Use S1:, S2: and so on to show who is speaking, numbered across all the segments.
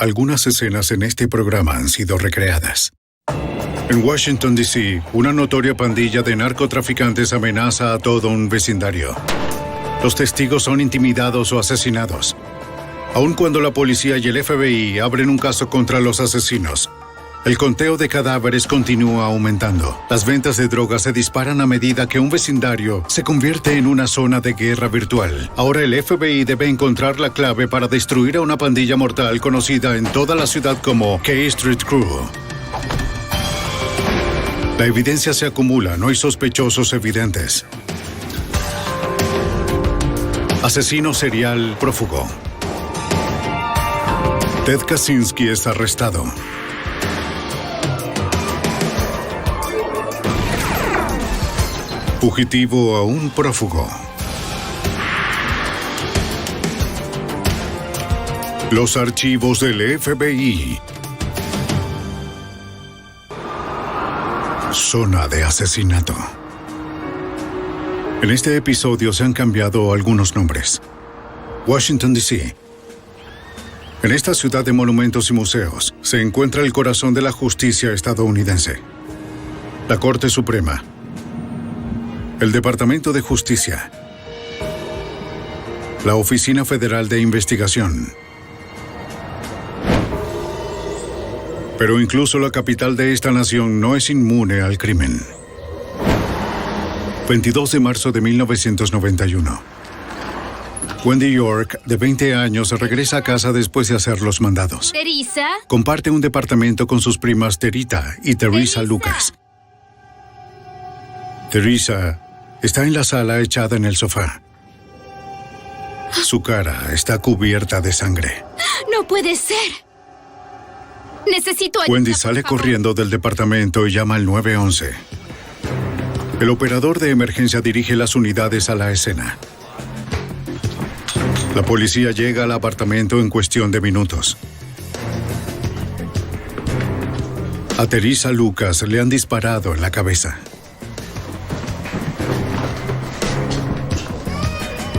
S1: Algunas escenas en este programa han sido recreadas. En Washington, D.C., una notoria pandilla de narcotraficantes amenaza a todo un vecindario. Los testigos son intimidados o asesinados. Aun cuando la policía y el FBI abren un caso contra los asesinos, el conteo de cadáveres continúa aumentando. Las ventas de drogas se disparan a medida que un vecindario se convierte en una zona de guerra virtual. Ahora el FBI debe encontrar la clave para destruir a una pandilla mortal conocida en toda la ciudad como K Street Crew. La evidencia se acumula, no hay sospechosos evidentes. Asesino serial prófugo. Ted Kaczynski es arrestado. Fugitivo aún prófugo. Los archivos del FBI. Zona de asesinato. En este episodio se han cambiado algunos nombres. Washington, D.C. En esta ciudad de monumentos y museos se encuentra el corazón de la justicia estadounidense. La Corte Suprema. El Departamento de Justicia. La Oficina Federal de Investigación. Pero incluso la capital de esta nación no es inmune al crimen. 22 de marzo de 1991. Wendy York, de 20 años, regresa a casa después de hacer los mandados.
S2: ¿Teresa?
S1: Comparte un departamento con sus primas Terita y Teresa Lucas. Teresa está en la sala echada en el sofá. Su cara está cubierta de sangre.
S2: ¡No puede ser! Necesito ayuda.
S1: Wendy sale corriendo del departamento y llama al 911. El operador de emergencia dirige las unidades a la escena. La policía llega al apartamento en cuestión de minutos. A Teresa Lucas le han disparado en la cabeza.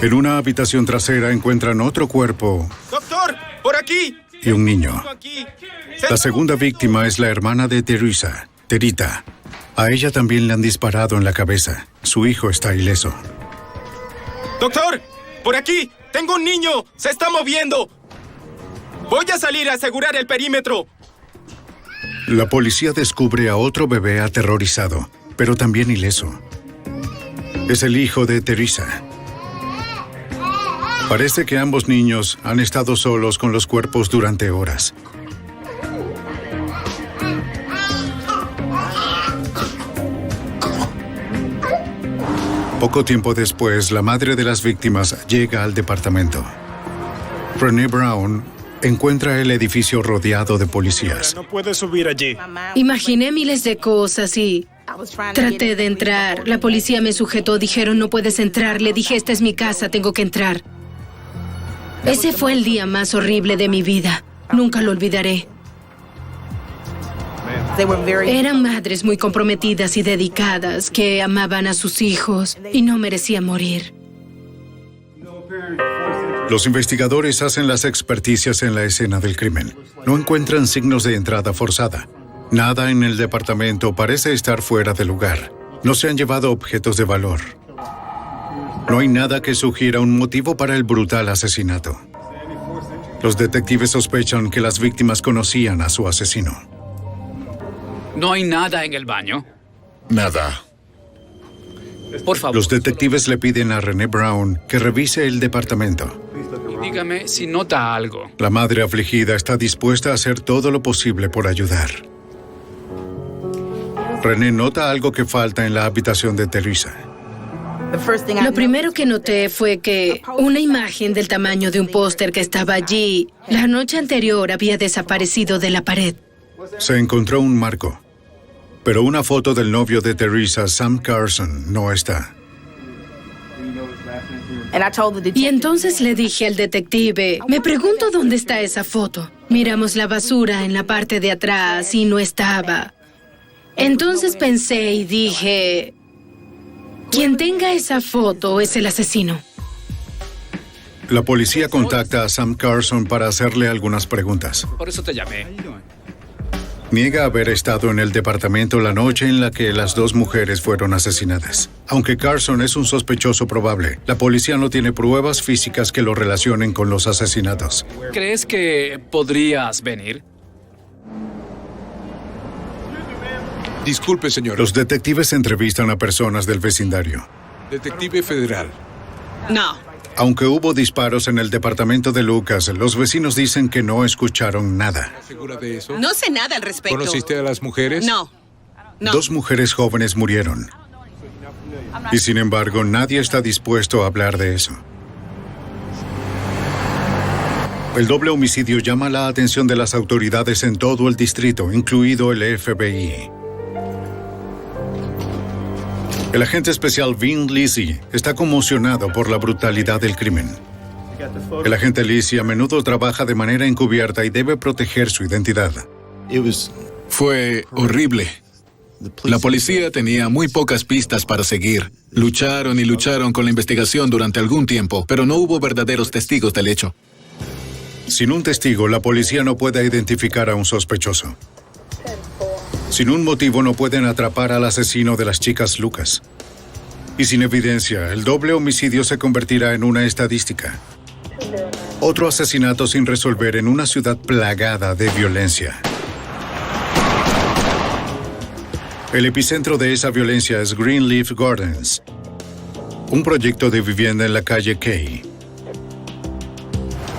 S1: En una habitación trasera encuentran otro cuerpo.
S3: ¡Doctor! ¡Por aquí!
S1: Y un niño.
S3: Aquí.
S1: La segunda víctima es la hermana de Teresa, Terita. A ella también le han disparado en la cabeza. Su hijo está ileso.
S3: ¡Doctor! ¡Por aquí! ¡Tengo un niño! ¡Se está moviendo! ¡Voy a salir a asegurar el perímetro!
S1: La policía descubre a otro bebé aterrorizado, pero también ileso. Es el hijo de Teresa. Parece que ambos niños han estado solos con los cuerpos durante horas. Poco tiempo después, la madre de las víctimas llega al departamento. Brené Brown encuentra el edificio rodeado de policías.
S4: No puedes subir allí.
S5: Imaginé miles de cosas y traté de entrar. La policía me sujetó, dijeron no puedes entrar. Le dije, esta es mi casa, tengo que entrar. Ese fue el día más horrible de mi vida. Nunca lo olvidaré. Eran madres muy comprometidas y dedicadas que amaban a sus hijos y no merecían morir.
S1: Los investigadores hacen las experticias en la escena del crimen. No encuentran signos de entrada forzada. Nada en el departamento parece estar fuera de lugar. No se han llevado objetos de valor. No hay nada que sugiera un motivo para el brutal asesinato. Los detectives sospechan que las víctimas conocían a su asesino.
S6: ¿No hay nada en el baño?
S1: Nada.
S6: Por favor.
S1: Los detectives le piden a Brené Brown que revise el departamento.
S6: Y dígame si nota algo.
S1: La madre afligida está dispuesta a hacer todo lo posible por ayudar. René nota algo que falta en la habitación de Teresa.
S5: Lo primero que noté fue que una imagen del tamaño de un póster que estaba allí la noche anterior había desaparecido de la pared.
S1: Se encontró un marco, pero una foto del novio de Teresa, Sam Carson, no está.
S5: Y entonces le dije al detective, me pregunto dónde está esa foto. Miramos la basura en la parte de atrás y no estaba. Entonces pensé y dije, quien tenga esa foto es el asesino.
S1: La policía contacta a Sam Carson para hacerle algunas preguntas.
S6: Por eso te llamé.
S1: Niega haber estado en el departamento la noche en la que las dos mujeres fueron asesinadas. Aunque Carson es un sospechoso probable, la policía no tiene pruebas físicas que lo relacionen con los asesinatos.
S6: ¿Crees que podrías venir?
S2: Disculpe, señor.
S1: Los detectives entrevistan a personas del vecindario.
S2: Detective federal.
S4: No.
S1: Aunque hubo disparos en el departamento de Lucas, los vecinos dicen que no escucharon nada.
S2: ¿Segura de eso?
S4: No sé nada al respecto.
S2: ¿Conociste a las mujeres?
S4: No. No.
S1: Dos mujeres jóvenes murieron. Y sin embargo, nadie está dispuesto a hablar de eso. El doble homicidio llama la atención de las autoridades en todo el distrito, incluido el FBI. El agente especial Vin Lizzie está conmocionado por la brutalidad del crimen. El agente Lizzie a menudo trabaja de manera encubierta y debe proteger su identidad.
S7: Fue horrible. La policía tenía muy pocas pistas para seguir. Lucharon y lucharon con la investigación durante algún tiempo, pero no hubo verdaderos testigos del hecho.
S1: Sin un testigo, la policía no puede identificar a un sospechoso. Sin un motivo no pueden atrapar al asesino de las chicas Lucas. Y sin evidencia, el doble homicidio se convertirá en una estadística. Otro asesinato sin resolver en una ciudad plagada de violencia. El epicentro de esa violencia es Greenleaf Gardens, un proyecto de vivienda en la calle Kay.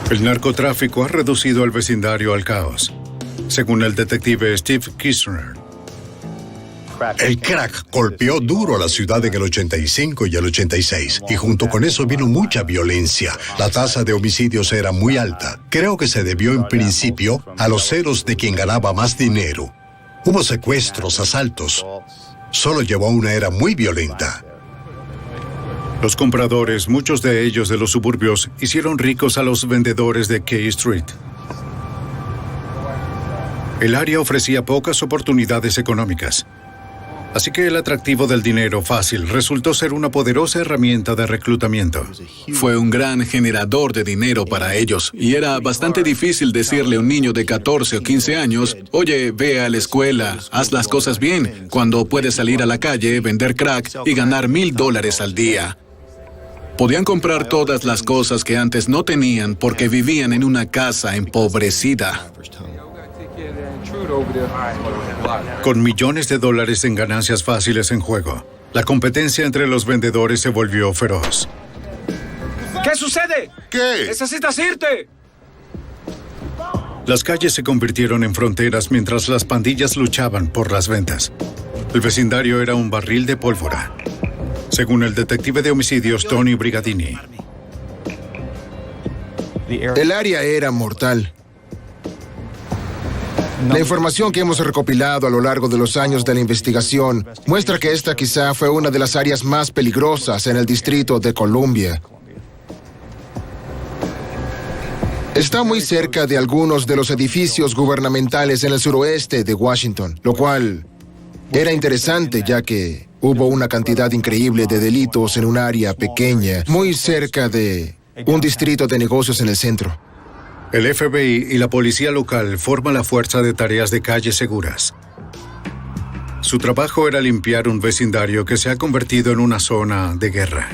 S1: El narcotráfico ha reducido el vecindario al caos, según el detective Steve Kirchner.
S8: El crack golpeó duro a la ciudad en el 85 y el 86, y junto con eso vino mucha violencia. La tasa de homicidios era muy alta. Creo que se debió en principio a los celos de quien ganaba más dinero. Hubo secuestros, asaltos. Solo llevó a una era muy violenta.
S1: Los compradores, muchos de ellos de los suburbios, hicieron ricos a los vendedores de Kay Street. El área ofrecía pocas oportunidades económicas. Así que el atractivo del dinero fácil resultó ser una poderosa herramienta de reclutamiento.
S7: Fue un gran generador de dinero para ellos, y era bastante difícil decirle a un niño de 14 o 15 años, oye, ve a la escuela, haz las cosas bien, cuando puedes salir a la calle, vender crack y ganar $1,000 al día. Podían comprar todas las cosas que antes no tenían porque vivían en una casa empobrecida.
S1: Con millones de dólares en ganancias fáciles en juego, la competencia entre los vendedores se volvió feroz.
S3: ¿Qué sucede?
S8: ¿Qué?
S3: ¿Necesitas irte?
S1: Las calles se convirtieron en fronteras mientras las pandillas luchaban por las ventas. El vecindario era un barril de pólvora, según el detective de homicidios Tony Brigadini.
S9: El área era mortal. La información que hemos recopilado a lo largo de los años de la investigación muestra que esta quizá fue una de las áreas más peligrosas en el Distrito de Columbia. Está muy cerca de algunos de los edificios gubernamentales en el suroeste de Washington, lo cual era interesante ya que hubo una cantidad increíble de delitos en un área pequeña, muy cerca de un distrito de negocios en el centro.
S1: El FBI y la policía local forman la Fuerza de Tareas de Calles Seguras. Su trabajo era limpiar un vecindario que se ha convertido en una zona de guerra.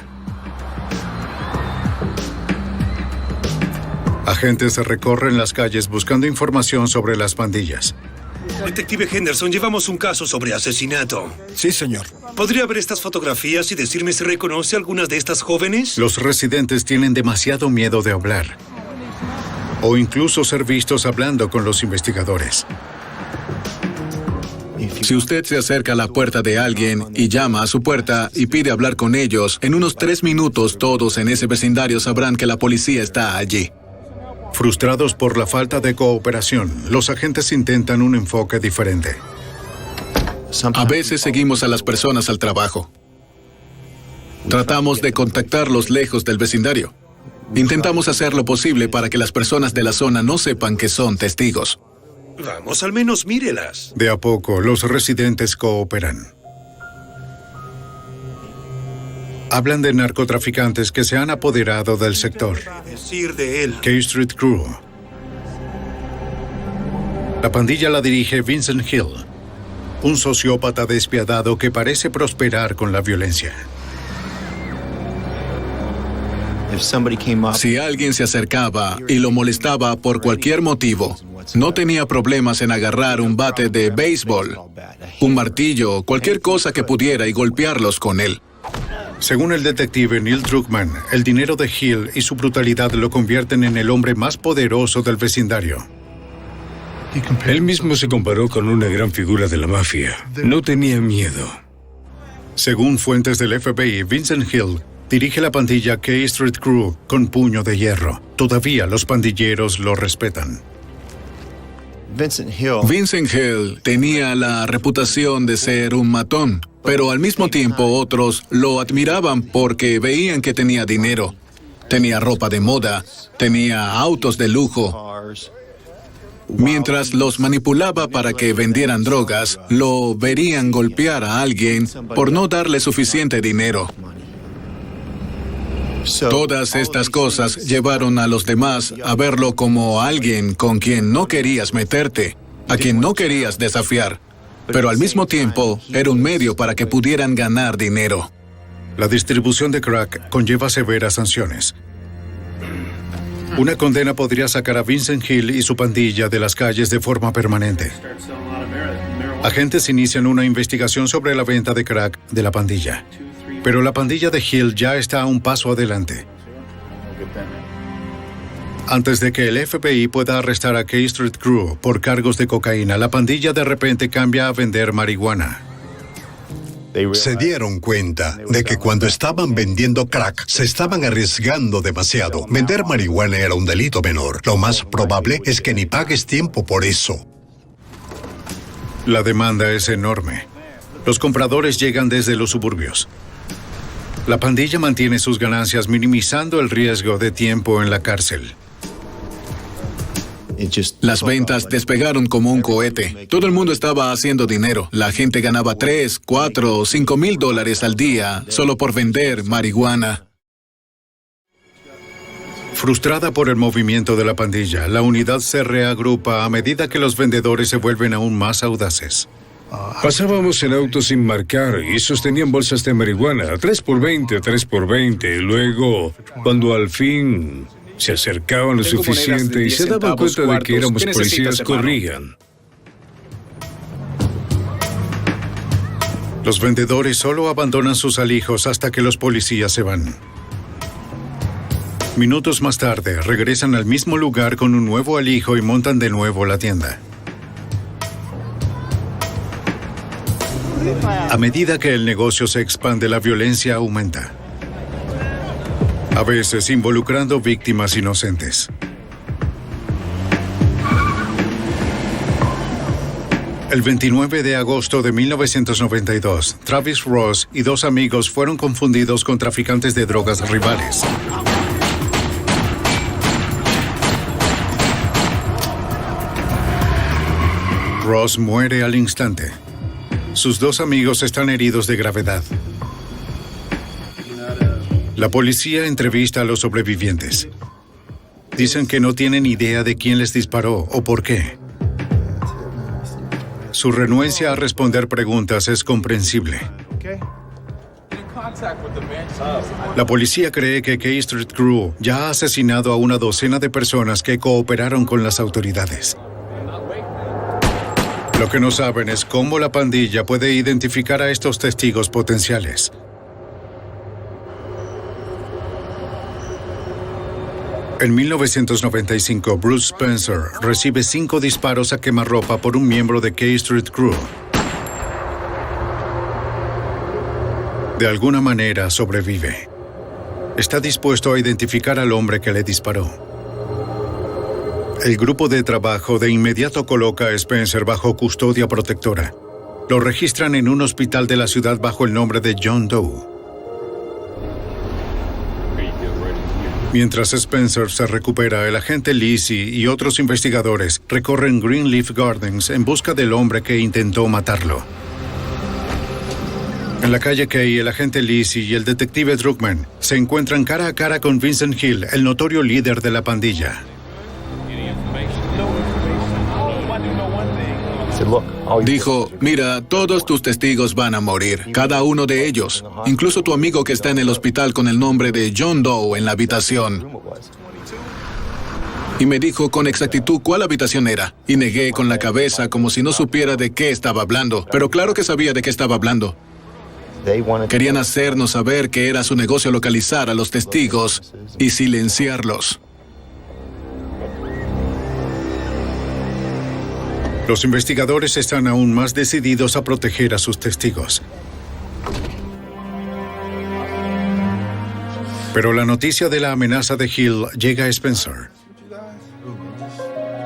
S1: Agentes recorren las calles buscando información sobre las pandillas.
S10: Detective Henderson, llevamos un caso sobre asesinato.
S9: Sí, señor.
S10: ¿Podría ver estas fotografías y decirme si reconoce a algunas de estas jóvenes?
S1: Los residentes tienen demasiado miedo de hablar, o incluso ser vistos hablando con los investigadores.
S7: Si usted se acerca a la puerta de alguien y llama a su puerta y pide hablar con ellos, en unos 3 minutos todos en ese vecindario sabrán que la policía está allí.
S1: Frustrados por la falta de cooperación, los agentes intentan un enfoque diferente.
S7: A veces seguimos a las personas al trabajo. Tratamos de contactarlos lejos del vecindario. Intentamos hacer lo posible para que las personas de la zona no sepan que son testigos.
S10: Vamos, al menos mírelas.
S1: De a poco, los residentes cooperan. Hablan de narcotraficantes que se han apoderado del sector.
S10: Decir de él.
S1: K Street Crew. La pandilla la dirige Vincent Hill, un sociópata despiadado que parece prosperar con la violencia.
S7: Si alguien se acercaba y lo molestaba por cualquier motivo, no tenía problemas en agarrar un bate de béisbol, un martillo, cualquier cosa que pudiera y golpearlos con él.
S1: Según el detective Neil Druckmann, el dinero de Hill y su brutalidad lo convierten en el hombre más poderoso del vecindario.
S11: Él mismo se comparó con una gran figura de la mafia. No tenía miedo.
S1: Según fuentes del FBI, Vincent Hill dirige la pandilla K Street Crew con puño de hierro. Todavía los pandilleros lo respetan.
S7: Vincent Hill tenía la reputación de ser un matón, pero al mismo tiempo otros lo admiraban porque veían que tenía dinero. Tenía ropa de moda, tenía autos de lujo. Mientras los manipulaba para que vendieran drogas, lo verían golpear a alguien por no darle suficiente dinero. Todas estas cosas llevaron a los demás a verlo como alguien con quien no querías meterte, a quien no querías desafiar, pero al mismo tiempo era un medio para que pudieran ganar dinero.
S1: La distribución de crack conlleva severas sanciones. Una condena podría sacar a Vincent Hill y su pandilla de las calles de forma permanente. Agentes inician una investigación sobre la venta de crack de la pandilla. Pero la pandilla de Hill ya está a un paso adelante. Antes de que el FBI pueda arrestar a K Street Crew por cargos de cocaína, la pandilla de repente cambia a vender marihuana.
S8: Se dieron cuenta de que cuando estaban vendiendo crack, se estaban arriesgando demasiado. Vender marihuana era un delito menor. Lo más probable es que ni pagues tiempo por eso.
S1: La demanda es enorme. Los compradores llegan desde los suburbios. La pandilla mantiene sus ganancias minimizando el riesgo de tiempo en la cárcel.
S7: Las ventas despegaron como un cohete. Todo el mundo estaba haciendo dinero. La gente ganaba $3, $4 o $5,000 al día solo por vender marihuana.
S1: Frustrada por el movimiento de la pandilla, la unidad se reagrupa a medida que los vendedores se vuelven aún más audaces.
S11: Pasábamos en autos sin marcar y sostenían bolsas de marihuana, 3 por 20, 3 por 20. Luego, cuando al fin se acercaban lo
S6: Tengo monedas
S11: suficiente
S6: de
S11: y
S6: 10
S11: se daban
S6: centavos,
S11: cuenta de que
S6: cuartos.
S11: éramos
S6: ¿Qué necesitas,
S11: policías,
S6: hermano?
S11: corrían.
S1: Los vendedores solo abandonan sus alijos hasta que los policías se van. Minutos más tarde, regresan al mismo lugar con un nuevo alijo y montan de nuevo la tienda. A medida que el negocio se expande, la violencia aumenta. A veces involucrando víctimas inocentes. El 29 de agosto de 1992, Travis Ross y 2 amigos fueron confundidos con traficantes de drogas rivales. Ross muere al instante. Sus 2 amigos están heridos de gravedad. La policía entrevista a los sobrevivientes. Dicen que no tienen idea de quién les disparó o por qué. Su renuencia a responder preguntas es comprensible. La policía cree que K Street Crew ya ha asesinado a una docena de personas que cooperaron con las autoridades. Lo que no saben es cómo la pandilla puede identificar a estos testigos potenciales. En 1995, Bruce Spencer recibe 5 disparos a quemarropa por un miembro de K Street Crew. De alguna manera sobrevive. Está dispuesto a identificar al hombre que le disparó. El grupo de trabajo de inmediato coloca a Spencer bajo custodia protectora. Lo registran en un hospital de la ciudad bajo el nombre de John Doe. Mientras Spencer se recupera, el agente Lizzie y otros investigadores recorren Greenleaf Gardens en busca del hombre que intentó matarlo. En la calle Kay, el agente Lizzie y el detective Druckmann se encuentran cara a cara con Vincent Hill, el notorio líder de la pandilla.
S7: Dijo, mira, todos tus testigos van a morir, cada uno de ellos, incluso tu amigo que está en el hospital con el nombre de John Doe en la habitación. Y me dijo con exactitud cuál habitación era, y negué con la cabeza como si no supiera de qué estaba hablando, pero claro que sabía de qué estaba hablando. Querían hacernos saber que era su negocio localizar a los testigos y silenciarlos.
S1: Los investigadores están aún más decididos a proteger a sus testigos. Pero la noticia de la amenaza de Hill llega a Spencer.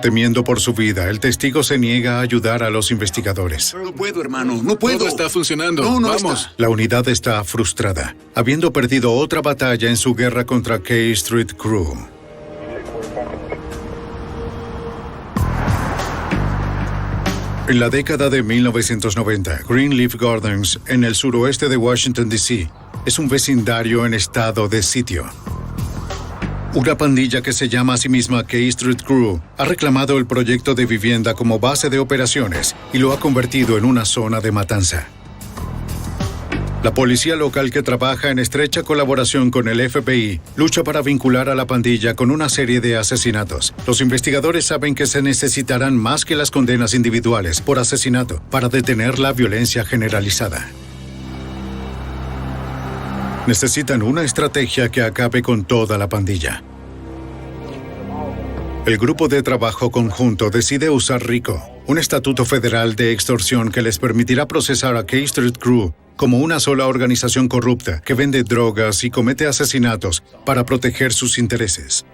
S1: Temiendo por su vida, el testigo se niega a ayudar a los investigadores.
S7: No puedo, hermano, no puedo. Todo está funcionando. Vamos.
S1: La unidad está frustrada, habiendo perdido otra batalla en su guerra contra K Street Crew. En la década de 1990, Greenleaf Gardens, en el suroeste de Washington, D.C., es un vecindario en estado de sitio. Una pandilla que se llama a sí misma K Street Crew ha reclamado el proyecto de vivienda como base de operaciones y lo ha convertido en una zona de matanza. La policía local, que trabaja en estrecha colaboración con el FBI, lucha para vincular a la pandilla con una serie de asesinatos. Los investigadores saben que se necesitarán más que las condenas individuales por asesinato para detener la violencia generalizada. Necesitan una estrategia que acabe con toda la pandilla. El grupo de trabajo conjunto decide usar RICO, un estatuto federal de extorsión que les permitirá procesar a K Street Crew como una sola organización corrupta que vende drogas y comete asesinatos para proteger sus intereses.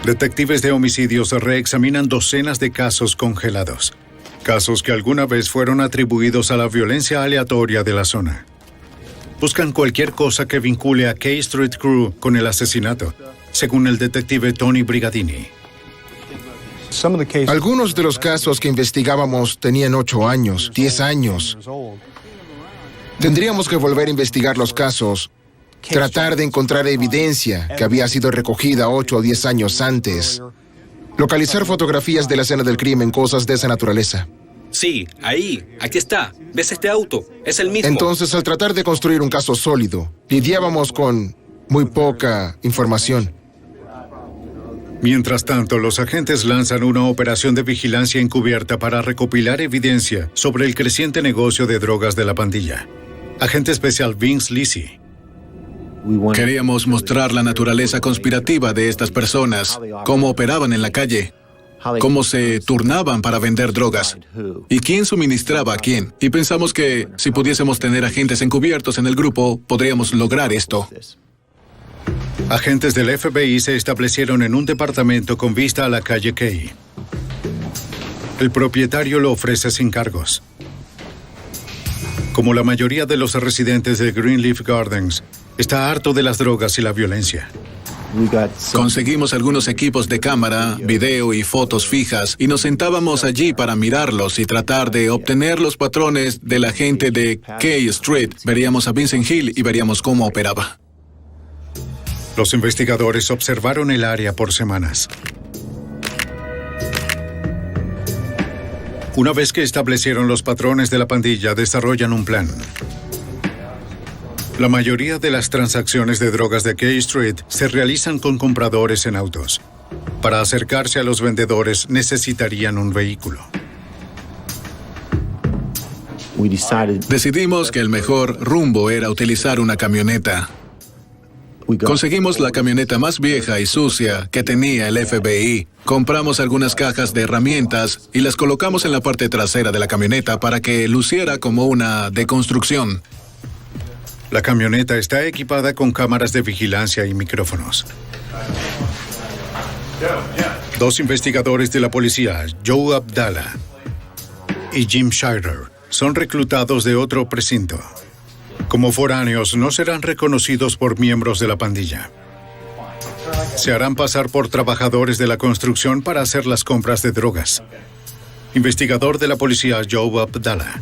S1: Detectives de homicidios reexaminan docenas de casos congelados, casos que alguna vez fueron atribuidos a la violencia aleatoria de la zona. Buscan cualquier cosa que vincule a K Street Crew con el asesinato, según el detective Tony Brigadini.
S9: Algunos de los casos que investigábamos tenían 8 años, 10 años. Tendríamos que volver a investigar los casos, tratar de encontrar evidencia que había sido recogida 8 o 10 años antes, localizar fotografías de la escena del crimen, cosas de esa naturaleza.
S6: Sí, ahí, aquí está. ¿Ves este auto? Es el mismo.
S9: Entonces, al tratar de construir un caso sólido, lidiábamos con muy poca información.
S1: Mientras tanto, los agentes lanzan una operación de vigilancia encubierta para recopilar evidencia sobre el creciente negocio de drogas de la pandilla. Agente especial Vince Lizzie.
S7: Queríamos mostrar la naturaleza conspirativa de estas personas, cómo operaban en la calle, cómo se turnaban para vender drogas y quién suministraba a quién. Y pensamos que si pudiésemos tener agentes encubiertos en el grupo, podríamos lograr esto.
S1: Agentes del FBI se establecieron en un departamento con vista a la calle Kay. El propietario lo ofrece sin cargos. Como la mayoría de los residentes de Greenleaf Gardens, está harto de las drogas y la violencia.
S7: Conseguimos algunos equipos de cámara, video y fotos fijas y nos sentábamos allí para mirarlos y tratar de obtener los patrones de la gente de K Street. Veríamos a Vincent Hill y veríamos cómo operaba.
S1: Los investigadores observaron el área por semanas. Una vez que establecieron los patrones de la pandilla, desarrollan un plan. La mayoría de las transacciones de drogas de K Street se realizan con compradores en autos. Para acercarse a los vendedores necesitarían un vehículo.
S7: Decidimos que el mejor rumbo era utilizar una camioneta. Conseguimos la camioneta más vieja y sucia que tenía el FBI. Compramos algunas cajas de herramientas y las colocamos en la parte trasera de la camioneta para que luciera como una deconstrucción.
S1: La camioneta está equipada con cámaras de vigilancia y micrófonos. 2 investigadores de la policía, Joe Abdallah y Jim Shirer, son reclutados de otro precinto. Como foráneos, no serán reconocidos por miembros de la pandilla. Se harán pasar por trabajadores de la construcción para hacer las compras de drogas. Investigador de la policía, Joe Abdallah.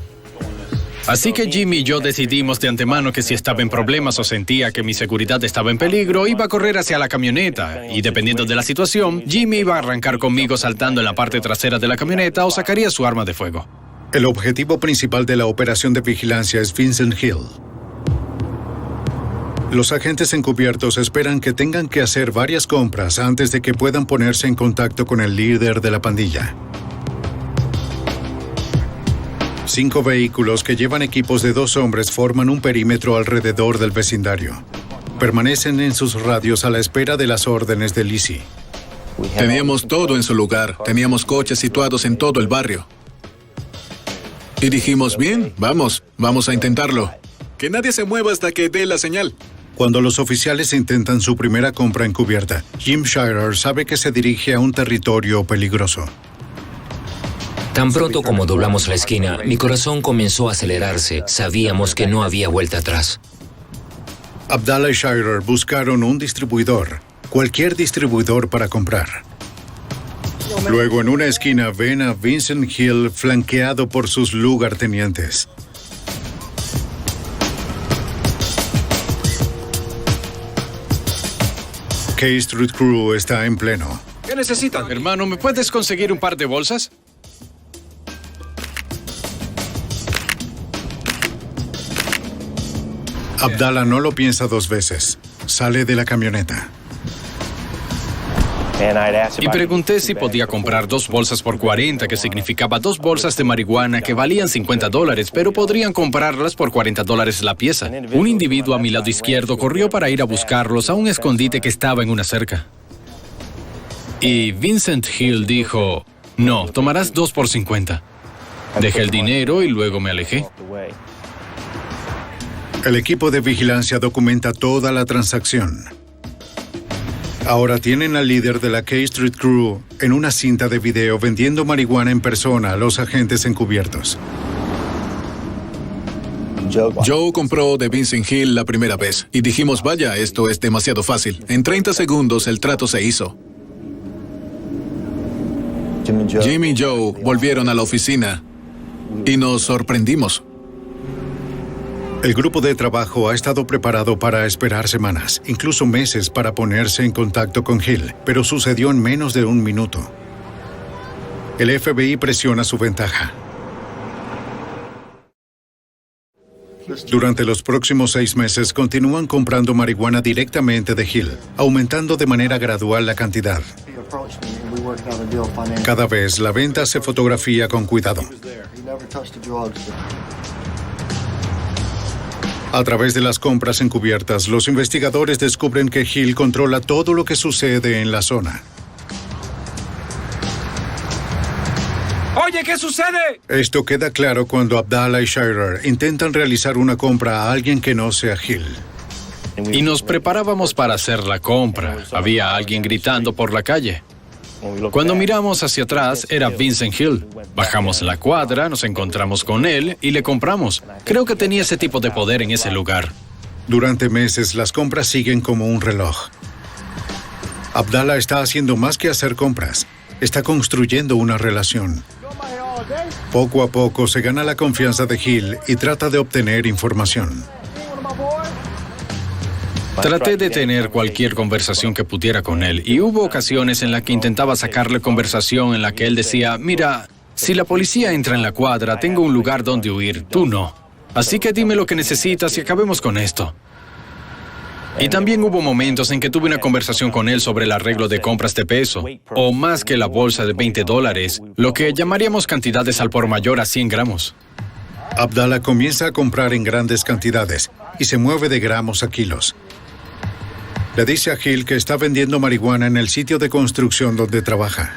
S12: Así que Jimmy y yo decidimos de antemano que si estaba en problemas o sentía que mi seguridad estaba en peligro, iba a correr hacia la camioneta. Y dependiendo de la situación, Jimmy iba a arrancar conmigo saltando en la parte trasera de la camioneta o sacaría su arma de fuego.
S1: El objetivo principal de la operación de vigilancia es Vincent Hill. Los agentes encubiertos esperan que tengan que hacer varias compras antes de que puedan ponerse en contacto con el líder de la pandilla. 5 vehículos que llevan equipos de 2 hombres forman un perímetro alrededor del vecindario. Permanecen en sus radios a la espera de las órdenes de Lizzie.
S7: Teníamos todo en su lugar. Teníamos coches situados en todo el barrio. Y dijimos, bien, vamos a intentarlo. Que nadie se mueva hasta que dé la señal.
S1: Cuando los oficiales intentan su primera compra encubierta, Jim Shirer sabe que se dirige a un territorio peligroso.
S13: Tan pronto como doblamos la esquina, mi corazón comenzó a acelerarse. Sabíamos que no había vuelta atrás.
S1: Abdallah y Shirer buscaron un distribuidor, cualquier distribuidor para comprar. Luego, en una esquina, ven a Vincent Hill flanqueado por sus lugartenientes. K Street Crew está en pleno.
S12: ¿Qué necesitan? Hermano, ¿me puedes conseguir un par de bolsas?
S1: Abdallah no lo piensa 2 veces. Sale de la camioneta.
S12: Y pregunté si podía comprar 2 bolsas por 40, que significaba 2 bolsas de marihuana que valían $50, pero podrían comprarlas por $40 la pieza. Un individuo a mi lado izquierdo corrió para ir a buscarlos a un escondite que estaba en una cerca. Y Vincent Hill dijo, no, tomarás 2 por 50. Dejé el dinero y luego me alejé.
S1: El equipo de vigilancia documenta toda la transacción. Ahora tienen al líder de la K Street Crew en una cinta de video vendiendo marihuana en persona a los agentes encubiertos.
S7: Joe compró de Vincent Hill la primera vez y dijimos, vaya, esto es demasiado fácil. En 30 segundos el trato se hizo. Jimmy y Joe volvieron a la oficina y nos sorprendimos.
S1: El grupo de trabajo ha estado preparado para esperar semanas, incluso meses, para ponerse en contacto con Hill, pero sucedió en menos de 1 minuto. El FBI presiona su ventaja. Durante los próximos 6 meses continúan comprando marihuana directamente de Hill, aumentando de manera gradual la cantidad. Cada vez la venta se fotografía con cuidado. A través de las compras encubiertas, los investigadores descubren que Hill controla todo lo que sucede en la zona.
S3: Oye, ¿qué sucede?
S1: Esto queda claro cuando Abdallah y Shirer intentan realizar una compra a alguien que no sea Hill.
S12: Y nos preparábamos para hacer la compra. Había alguien gritando por la calle. Cuando miramos hacia atrás, era Vincent Hill. Bajamos la cuadra, nos encontramos con él y le compramos. Creo que tenía ese tipo de poder en ese lugar.
S1: Durante meses, las compras siguen como un reloj. Abdallah está haciendo más que hacer compras. Está construyendo una relación. Poco a poco se gana la confianza de Hill y trata de obtener información.
S12: Traté de tener cualquier conversación que pudiera con él y hubo ocasiones en las que intentaba sacarle conversación en la que él decía, mira, si la policía entra en la cuadra, tengo un lugar donde huir, tú no. Así que dime lo que necesitas y acabemos con esto. Y también hubo momentos en que tuve una conversación con él sobre el arreglo de compras de peso, o más que la bolsa de $20, lo que llamaríamos cantidades al por mayor a 100 gramos.
S1: Abdallah comienza a comprar en grandes cantidades y se mueve de gramos a kilos. Le dice a Hill que está vendiendo marihuana en el sitio de construcción donde trabaja.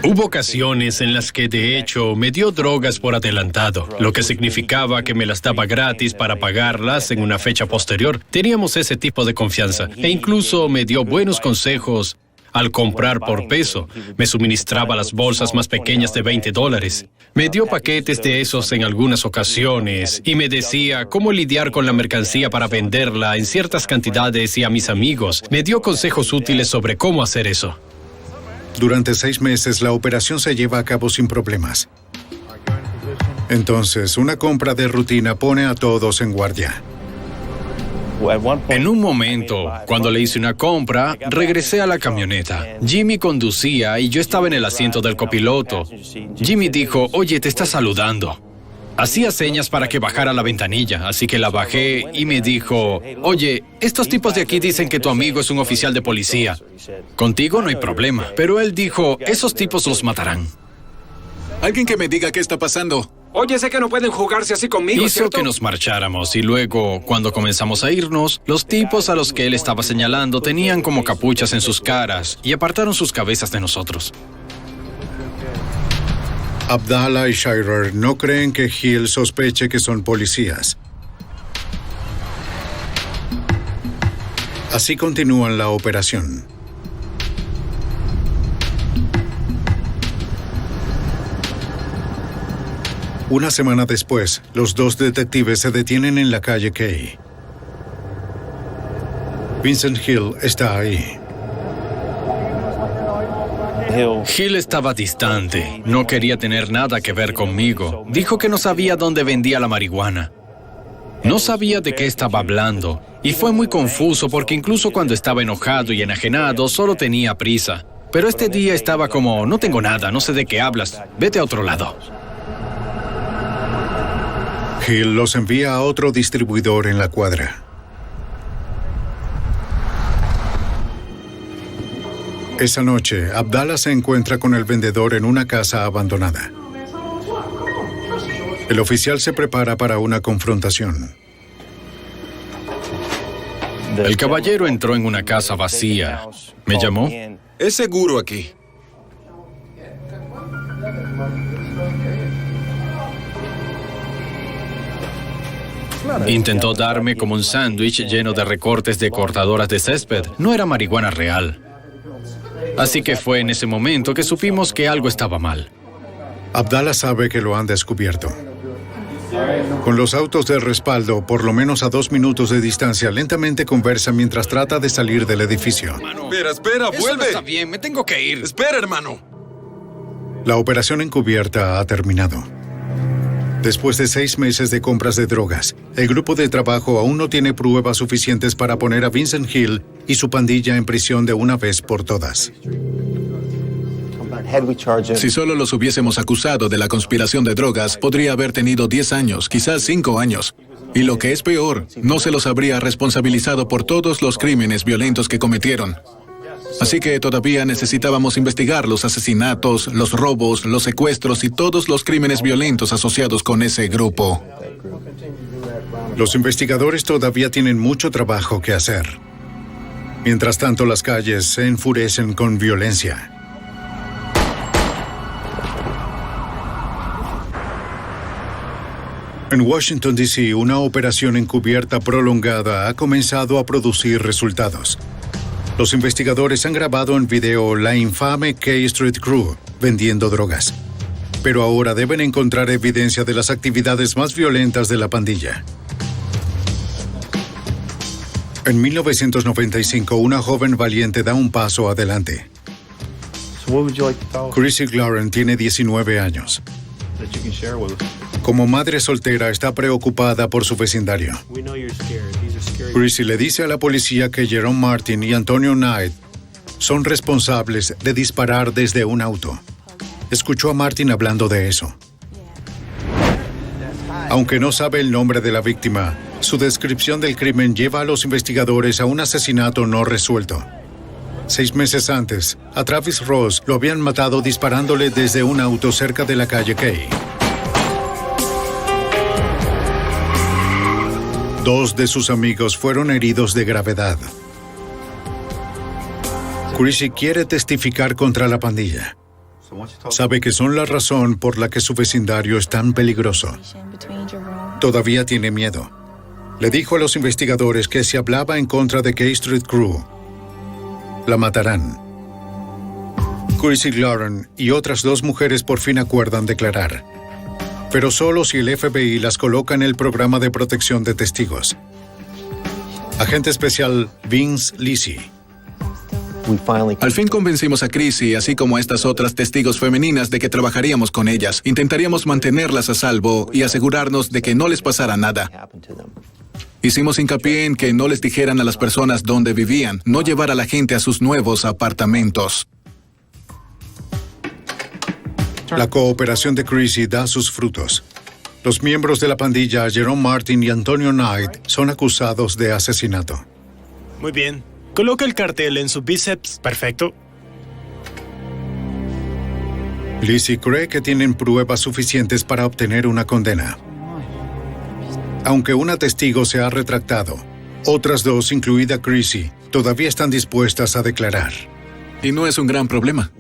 S14: Hubo ocasiones en las que, de hecho, me dio drogas por adelantado, lo que significaba que me las daba gratis para pagarlas en una fecha posterior. Teníamos ese tipo de confianza e incluso me dio buenos consejos al comprar por peso. Me suministraba las bolsas más pequeñas de $20. Me dio paquetes de esos en algunas ocasiones y me decía cómo lidiar con la mercancía para venderla en ciertas cantidades y a mis amigos. Me dio consejos útiles sobre cómo hacer eso.
S1: Durante 6 meses, la operación se lleva a cabo sin problemas. Entonces, una compra de rutina pone a todos en guardia.
S12: En un momento, cuando le hice una compra, regresé a la camioneta. Jimmy conducía y yo estaba en el asiento del copiloto. Jimmy dijo, oye, te está saludando. Hacía señas para que bajara la ventanilla, así que la bajé y me dijo, oye, estos tipos de aquí dicen que tu amigo es un oficial de policía. Contigo no hay problema. Pero él dijo, esos tipos los matarán.
S7: Alguien que me diga qué está pasando.
S6: Oye, sé que no pueden jugarse así conmigo,
S12: Hizo
S6: ¿cierto?
S12: que nos marcháramos y luego, cuando comenzamos a irnos, los tipos a los que él estaba señalando tenían como capuchas en sus caras y apartaron sus cabezas de nosotros.
S1: Abdallah y Shirer no creen que Hill sospeche que son policías. Así continúan la operación. Una semana después, los dos detectives se detienen en la calle Kay. Vincent Hill está ahí.
S12: Hill estaba distante, no quería tener nada que ver conmigo. Dijo que no sabía dónde vendía la marihuana. No sabía de qué estaba hablando, y fue muy confuso porque incluso cuando estaba enojado y enajenado, solo tenía prisa. Pero este día estaba como, no tengo nada, no sé de qué hablas, vete a otro lado.
S1: Hill los envía a otro distribuidor en la cuadra. Esa noche, Abdallah se encuentra con el vendedor en una casa abandonada. El oficial se prepara para una confrontación.
S12: El caballero entró en una casa vacía. ¿Me llamó?
S2: Es seguro aquí.
S12: Intentó darme como un sándwich lleno de recortes de cortadoras de césped. No era marihuana real. Así que fue en ese momento que supimos que algo estaba mal.
S1: Abdallah sabe que lo han descubierto. Con los autos de respaldo, por lo menos a 2 minutos de distancia, lentamente conversa mientras trata de salir del edificio.
S2: Espera,
S12: Eso
S2: vuelve.
S12: no está bien, me tengo que ir.
S2: Espera, hermano.
S1: La operación encubierta ha terminado. Después de 6 meses de compras de drogas, el grupo de trabajo aún no tiene pruebas suficientes para poner a Vincent Hill y su pandilla en prisión de una vez por todas.
S7: Si solo los hubiésemos acusado de la conspiración de drogas, podría haber tenido 10 años, quizás 5 años. Y lo que es peor, no se los habría responsabilizado por todos los crímenes violentos que cometieron. Así que todavía necesitábamos investigar los asesinatos, los robos, los secuestros y todos los crímenes violentos asociados con ese grupo.
S1: Los investigadores todavía tienen mucho trabajo que hacer. Mientras tanto, las calles se enfurecen con violencia. En Washington, D.C., una operación encubierta prolongada ha comenzado a producir resultados. Los investigadores han grabado en video la infame K Street Crew vendiendo drogas. Pero ahora deben encontrar evidencia de las actividades más violentas de la pandilla. En 1995, una joven valiente da un paso adelante. Chrissy Lauren tiene 19 años. Como madre soltera, está preocupada por su vecindario. Chrissy le dice a la policía que Jerome Martin y Antonio Knight son responsables de disparar desde un auto. Escuchó a Martin hablando de eso. Aunque no sabe el nombre de la víctima, su descripción del crimen lleva a los investigadores a un asesinato no resuelto. 6 meses antes, a Travis Ross lo habían matado disparándole desde un auto cerca de la calle Kay. 2 de sus amigos fueron heridos de gravedad. Chrissy quiere testificar contra la pandilla. Sabe que son la razón por la que su vecindario es tan peligroso. Todavía tiene miedo. Le dijo a los investigadores que si hablaba en contra de K Street Crew, la matarán. Chrissy Lauren y otras 2 mujeres por fin acuerdan declarar. Pero solo si el FBI las coloca en el programa de protección de testigos. Agente especial Vince Lisi
S7: Al fin convencimos a Chrissy, así como a estas otras testigos femeninas, de que trabajaríamos con ellas. Intentaríamos mantenerlas a salvo y asegurarnos de que no les pasara nada. Hicimos hincapié en que no les dijeran a las personas dónde vivían, no llevar a la gente a sus nuevos apartamentos.
S1: La cooperación de Chrissy da sus frutos. Los miembros de la pandilla, Jerome Martin y Antonio Knight, son acusados de asesinato.
S15: Muy bien. Coloca el cartel en su bíceps. Perfecto.
S1: Lizzie cree que tienen pruebas suficientes para obtener una condena. Aunque una testigo se ha retractado, otras dos, incluida Chrissy, todavía están dispuestas a declarar.
S7: Y no es un gran problema.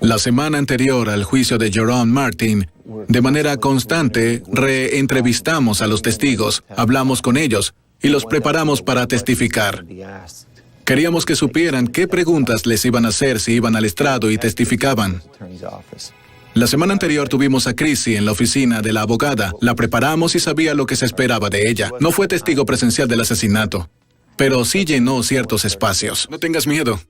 S7: La semana anterior al juicio de Jerome Martin, de manera constante, reentrevistamos a los testigos, hablamos con ellos y los preparamos para testificar. Queríamos que supieran qué preguntas les iban a hacer si iban al estrado y testificaban. La semana anterior tuvimos a Chrissy en la oficina de la abogada. La preparamos y sabía lo que se esperaba de ella. No fue testigo presencial del asesinato, pero sí llenó ciertos espacios. No tengas miedo.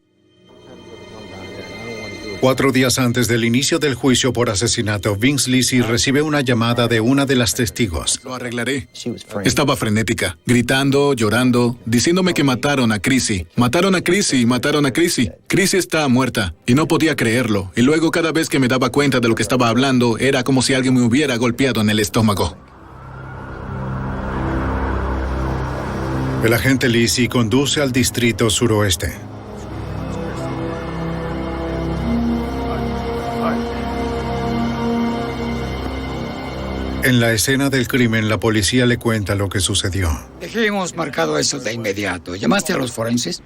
S1: 4 días antes del inicio del juicio por asesinato, Vince Lizzie recibe una llamada de una de las testigos.
S7: Lo arreglaré. Estaba frenética, gritando, llorando, diciéndome que mataron a Chrissy. Mataron a Chrissy, mataron a Chrissy. Chrissy está muerta, y no podía creerlo. Y luego cada vez que me daba cuenta de lo que estaba hablando, era como si alguien me hubiera golpeado en el estómago.
S1: El agente Lizzie conduce al distrito suroeste. En la escena del crimen, la policía le cuenta lo que sucedió.
S16: Dejemos marcado eso de inmediato. ¿Llamaste a los forenses?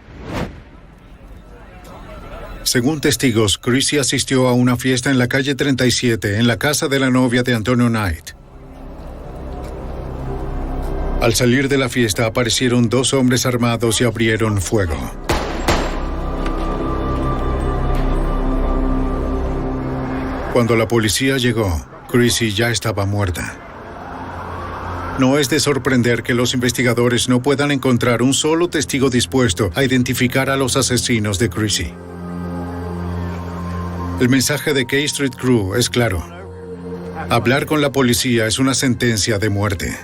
S1: Según testigos, Chrissy asistió a una fiesta en la calle 37, en la casa de la novia de Antonio Knight. Al salir de la fiesta, aparecieron 2 hombres armados y abrieron fuego. Cuando la policía llegó, Chrissy ya estaba muerta. No es de sorprender que los investigadores no puedan encontrar un solo testigo dispuesto a identificar a los asesinos de Chrissy. El mensaje de K Street Crew es claro. Hablar con la policía es una sentencia de muerte.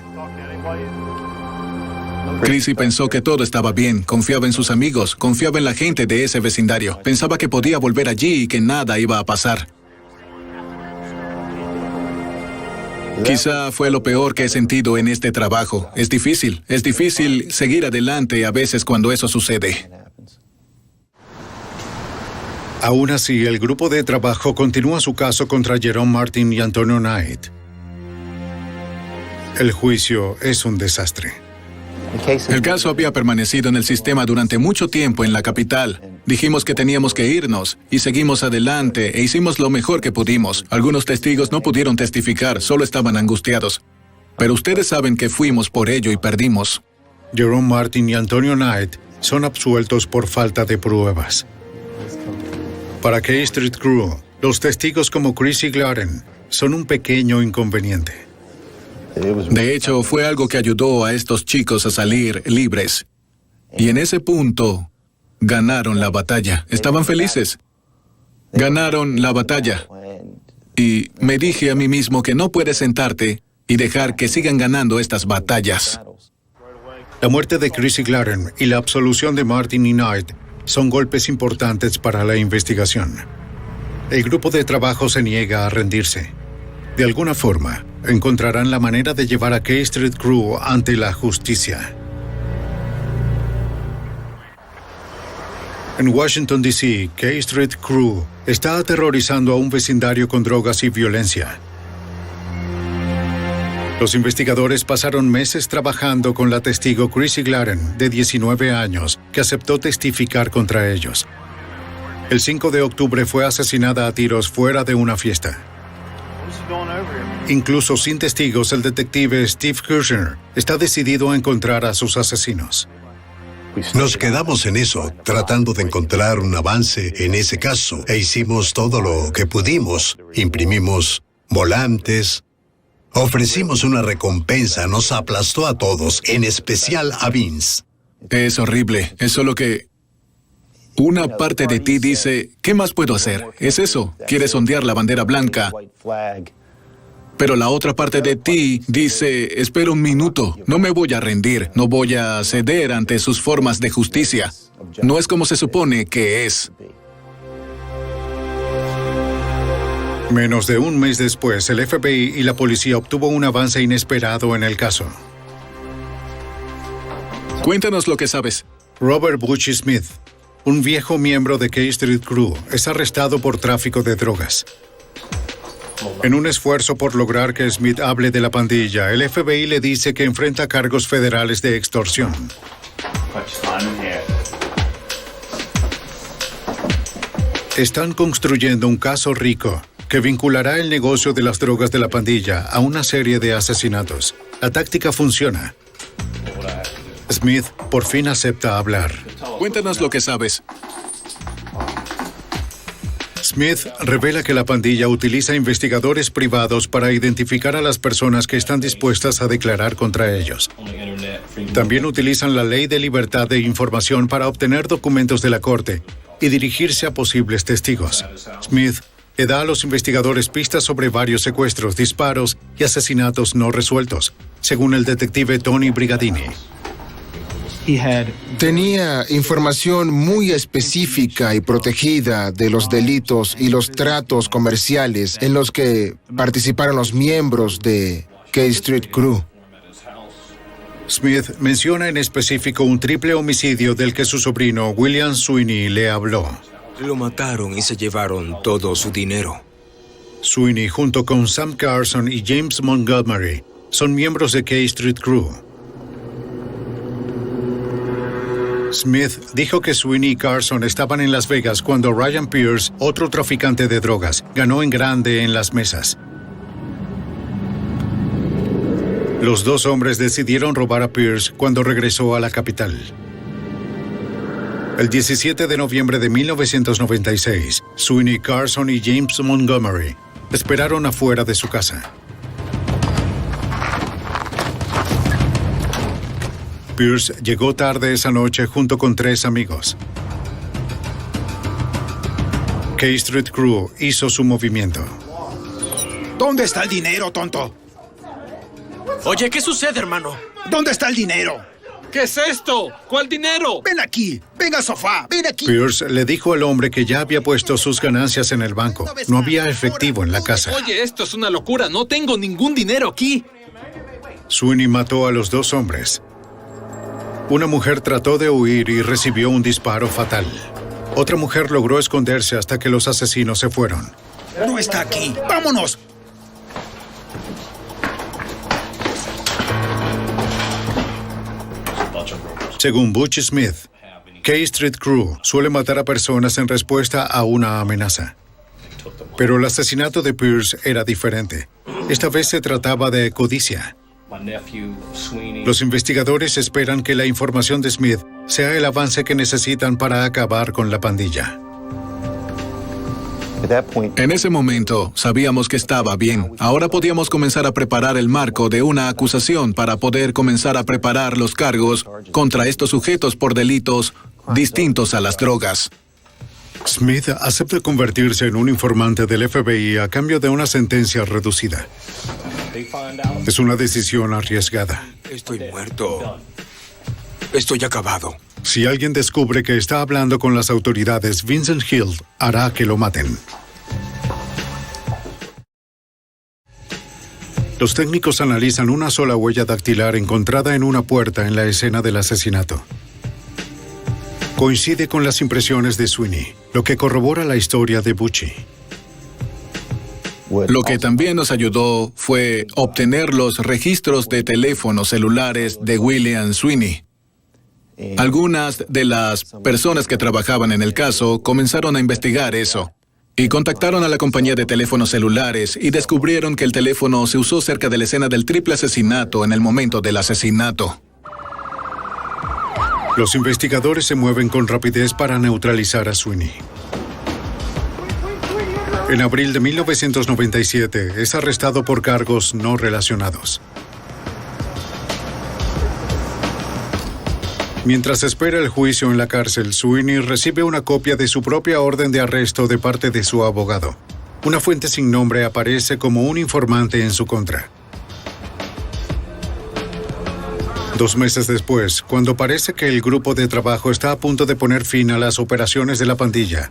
S7: Chrissy pensó que todo estaba bien, confiaba en sus amigos, confiaba en la gente de ese vecindario. Pensaba que podía volver allí y que nada iba a pasar. Quizá fue lo peor que he sentido en este trabajo. Es difícil seguir adelante a veces cuando eso sucede.
S1: Aún así, el grupo de trabajo continúa su caso contra Jerome Martin y Antonio Knight. El juicio es un desastre.
S7: El caso había permanecido en el sistema durante mucho tiempo en la capital. Dijimos que teníamos que irnos y seguimos adelante e hicimos lo mejor que pudimos. Algunos testigos no pudieron testificar, solo estaban angustiados. Pero ustedes saben que fuimos por ello y perdimos.
S1: Jerome Martin y Antonio Knight son absueltos por falta de pruebas. Para K Street Crew, los testigos como Chrissy Glaren son un pequeño inconveniente.
S7: De hecho, fue algo que ayudó a estos chicos a salir libres. Y en ese punto, ganaron la batalla. Estaban felices. Ganaron la batalla. Y me dije a mí mismo que no puedes sentarte y dejar que sigan ganando estas batallas.
S1: La muerte de Chrissy Glaren y la absolución de Martin y Knight son golpes importantes para la investigación. El grupo de trabajo se niega a rendirse. De alguna forma, encontrarán la manera de llevar a K Street Crew ante la justicia. En Washington, D.C., K Street Crew está aterrorizando a un vecindario con drogas y violencia. Los investigadores pasaron meses trabajando con la testigo Chrissy Glaren, de 19 años, que aceptó testificar contra ellos. El 5 de octubre fue asesinada a tiros fuera de una fiesta. Incluso sin testigos, el detective Steve Kirchner está decidido a encontrar a sus asesinos.
S8: Nos quedamos en eso, tratando de encontrar un avance en ese caso, e hicimos todo lo que pudimos. Imprimimos volantes, ofrecimos una recompensa, nos aplastó a todos, en especial a Vince.
S7: Es horrible, es solo que Una parte de ti dice, ¿qué más puedo hacer? Es eso, quieres ondear la bandera blanca. Pero la otra parte de ti dice, espera un minuto, no me voy a rendir, no voy a ceder ante sus formas de justicia. No es como se supone que es.
S1: Menos de un mes después, el FBI y la policía obtuvo un avance inesperado en el caso.
S7: Cuéntanos lo que sabes.
S1: Robert Butch Smith, un viejo miembro de K Street Crew, es arrestado por tráfico de drogas. En un esfuerzo por lograr que Smith hable de la pandilla, el FBI le dice que enfrenta cargos federales de extorsión. Están construyendo un caso rico que vinculará el negocio de las drogas de la pandilla a una serie de asesinatos. La táctica funciona. Smith por fin acepta hablar.
S7: Cuéntanos lo que sabes.
S1: Smith revela que la pandilla utiliza investigadores privados para identificar a las personas que están dispuestas a declarar contra ellos. También utilizan la ley de libertad de información para obtener documentos de la corte y dirigirse a posibles testigos. Smith le da a los investigadores pistas sobre varios secuestros, disparos y asesinatos no resueltos, según el detective Tony Brigadini.
S9: Tenía información muy específica y protegida de los delitos y los tratos comerciales en los que participaron los miembros de K Street Crew.
S1: Smith menciona en específico un triple homicidio del que su sobrino William Sweeney le habló.
S17: Lo mataron y se llevaron todo su dinero.
S1: Sweeney, junto con Sam Carson y James Montgomery, son miembros de K Street Crew. Smith dijo que Sweeney y Carson estaban en Las Vegas cuando Ryan Pierce, otro traficante de drogas, ganó en grande en las mesas. Los dos hombres decidieron robar a Pierce cuando regresó a la capital. El 17 de noviembre de 1996, Sweeney, Carson y James Montgomery esperaron afuera de su casa. Pierce llegó tarde esa noche junto con 3 amigos. K Street Crew hizo su movimiento.
S18: ¿Dónde está el dinero, tonto?
S19: Oye, ¿qué sucede, hermano?
S18: ¿Dónde está el dinero?
S19: ¿Qué es esto? ¿Cuál dinero?
S18: Ven aquí, ven al sofá, ven aquí.
S1: Pierce le dijo al hombre que ya había puesto sus ganancias en el banco. No había efectivo en la casa.
S19: Oye, esto es una locura. No tengo ningún dinero aquí.
S1: Sweeney mató a los 2 hombres. Una mujer trató de huir y recibió un disparo fatal. Otra mujer logró esconderse hasta que los asesinos se fueron.
S18: No está aquí. ¡Vámonos!
S1: Según Butch Smith, K Street Crew suele matar a personas en respuesta a una amenaza. Pero el asesinato de Pierce era diferente. Esta vez se trataba de codicia. Los investigadores esperan que la información de Smith sea el avance que necesitan para acabar con la pandilla.
S7: En ese momento, sabíamos que estaba bien. Ahora podíamos comenzar a preparar el marco de una acusación para poder comenzar a preparar los cargos contra estos sujetos por delitos distintos a las drogas.
S1: Smith acepta convertirse en un informante del FBI a cambio de una sentencia reducida. Es una decisión arriesgada.
S17: Estoy muerto. Estoy acabado.
S1: Si alguien descubre que está hablando con las autoridades, Vincent Hill hará que lo maten. Los técnicos analizan una sola huella dactilar encontrada en una puerta en la escena del asesinato. Coincide con las impresiones de Sweeney, lo que corrobora la historia de Butchie.
S7: Lo que también nos ayudó fue obtener los registros de teléfonos celulares de William Sweeney. Algunas de las personas que trabajaban en el caso comenzaron a investigar eso y contactaron a la compañía de teléfonos celulares y descubrieron que el teléfono se usó cerca de la escena del triple asesinato en el momento del asesinato.
S1: Los investigadores se mueven con rapidez para neutralizar a Sweeney. En abril de 1997 es arrestado por cargos no relacionados. Mientras espera el juicio en la cárcel, Sweeney recibe una copia de su propia orden de arresto de parte de su abogado. Una fuente sin nombre aparece como un informante en su contra. 2 meses después, cuando parece que el grupo de trabajo está a punto de poner fin a las operaciones de la pandilla,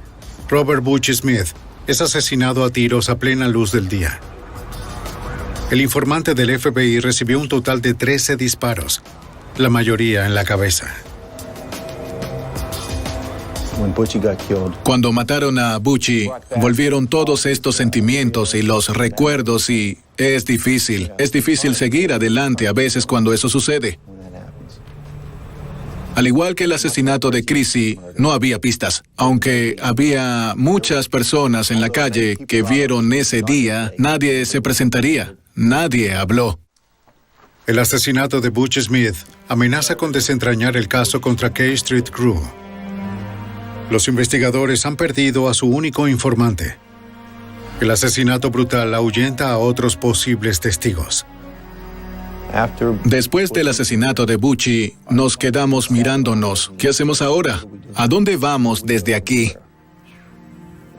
S1: Robert Butch Smith es asesinado a tiros a plena luz del día. El informante del FBI recibió un total de 13 disparos, la mayoría en la cabeza.
S7: Cuando mataron a Butchie, volvieron todos estos sentimientos y los recuerdos y es difícil seguir adelante a veces cuando eso sucede. Al igual que el asesinato de Chrissy, no había pistas. Aunque había muchas personas en la calle que vieron ese día, nadie se presentaría, nadie habló.
S1: El asesinato de Butch Smith amenaza con desentrañar el caso contra K Street Crew. Los investigadores han perdido a su único informante. El asesinato brutal ahuyenta a otros posibles testigos.
S7: Después del asesinato de Butchie, nos quedamos mirándonos. ¿Qué hacemos ahora? ¿A dónde vamos desde aquí?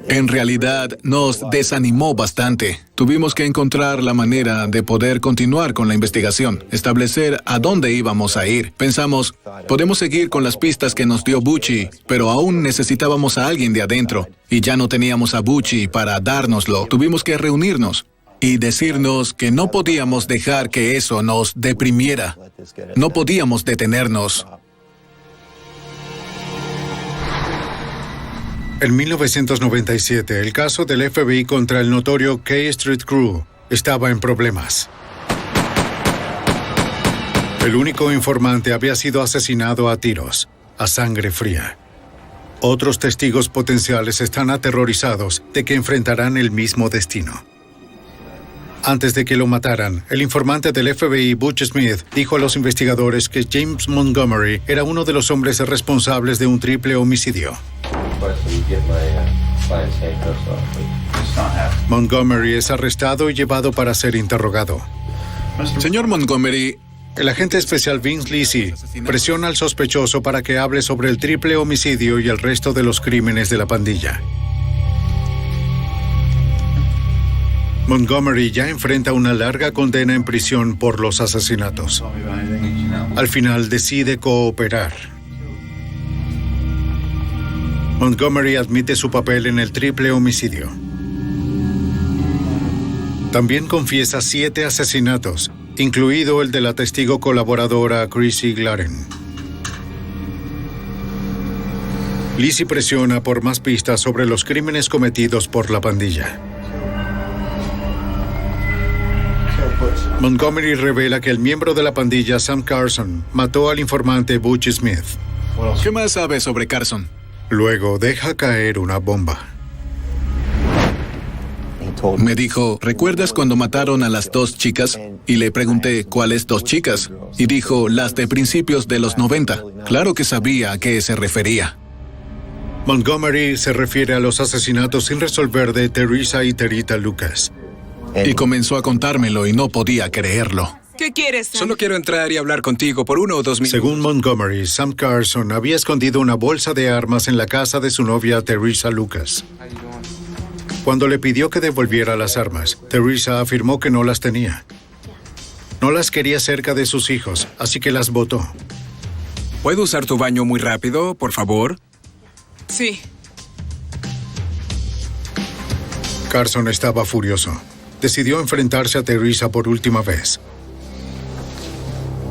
S7: En realidad, nos desanimó bastante. Tuvimos que encontrar la manera de poder continuar con la investigación, establecer a dónde íbamos a ir. Pensamos, podemos seguir con las pistas que nos dio Butchie, pero aún necesitábamos a alguien de adentro, y ya no teníamos a Butchie para dárnoslo. Tuvimos que reunirnos y decirnos que no podíamos dejar que eso nos deprimiera. No podíamos detenernos.
S1: En 1997, el caso del FBI contra el notorio K Street Crew estaba en problemas. El único informante había sido asesinado a tiros, a sangre fría. Otros testigos potenciales están aterrorizados de que enfrentarán el mismo destino. Antes de que lo mataran, el informante del FBI, Butch Smith, dijo a los investigadores que James Montgomery era uno de los hombres responsables de un triple homicidio. Montgomery es arrestado y llevado para ser interrogado.
S7: Señor Montgomery,
S1: el agente especial Vince Lisi presiona al sospechoso para que hable sobre el triple homicidio y el resto de los crímenes de la pandilla. Montgomery ya enfrenta una larga condena en prisión por los asesinatos. Al final decide cooperar. Montgomery admite su papel en el triple homicidio. También confiesa 7 asesinatos, incluido el de la testigo colaboradora Chrissy Glaren. Lisi presiona por más pistas sobre los crímenes cometidos por la pandilla. Montgomery revela que el miembro de la pandilla, Sam Carson, mató al informante Butch Smith.
S7: ¿Qué más sabe sobre Carson?
S1: Luego deja caer una bomba.
S7: Me dijo, ¿recuerdas cuando mataron a las 2 chicas? Y le pregunté, ¿cuáles 2 chicas? Y dijo, las de principios de los 90. Claro que sabía a qué se refería.
S1: Montgomery se refiere a los asesinatos sin resolver de Teresa y Terita Lucas.
S7: Y comenzó a contármelo y no podía creerlo.
S4: ¿Qué quieres, Sam?
S17: Solo quiero entrar y hablar contigo por 1 o 2 minutos.
S1: Según Montgomery, Sam Carson había escondido una bolsa de armas en la casa de su novia Teresa Lucas. Cuando le pidió que devolviera las armas, Teresa afirmó que no las tenía. No las quería cerca de sus hijos, así que las botó.
S17: ¿Puedo usar tu baño muy rápido, por favor?
S4: Sí.
S1: Carson estaba furioso. Decidió enfrentarse a Teresa por última vez.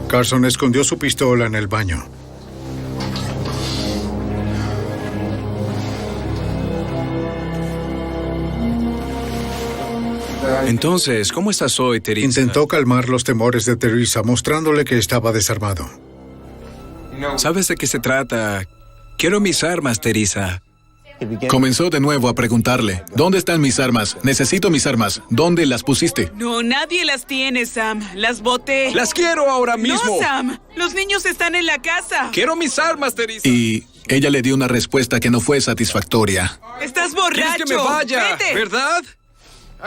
S1: Carson escondió su pistola en el baño.
S17: Entonces, ¿cómo estás hoy, Teresa?
S1: Intentó calmar los temores de Teresa, mostrándole que estaba desarmado.
S17: ¿Sabes de qué se trata? Quiero mis armas, Teresa.
S7: Comenzó de nuevo a preguntarle, ¿dónde están mis armas? Necesito mis armas. ¿Dónde las pusiste?
S4: No, nadie las tiene, Sam. Las boté.
S17: ¡Las quiero ahora mismo!
S4: No, Sam. Los niños están en la casa.
S17: ¡Quiero mis armas, Teresa!
S7: Y ella le dio una respuesta que no fue satisfactoria.
S4: Estás borracho.
S17: ¿Quieres que me vaya?
S4: Vete.
S17: ¿Verdad?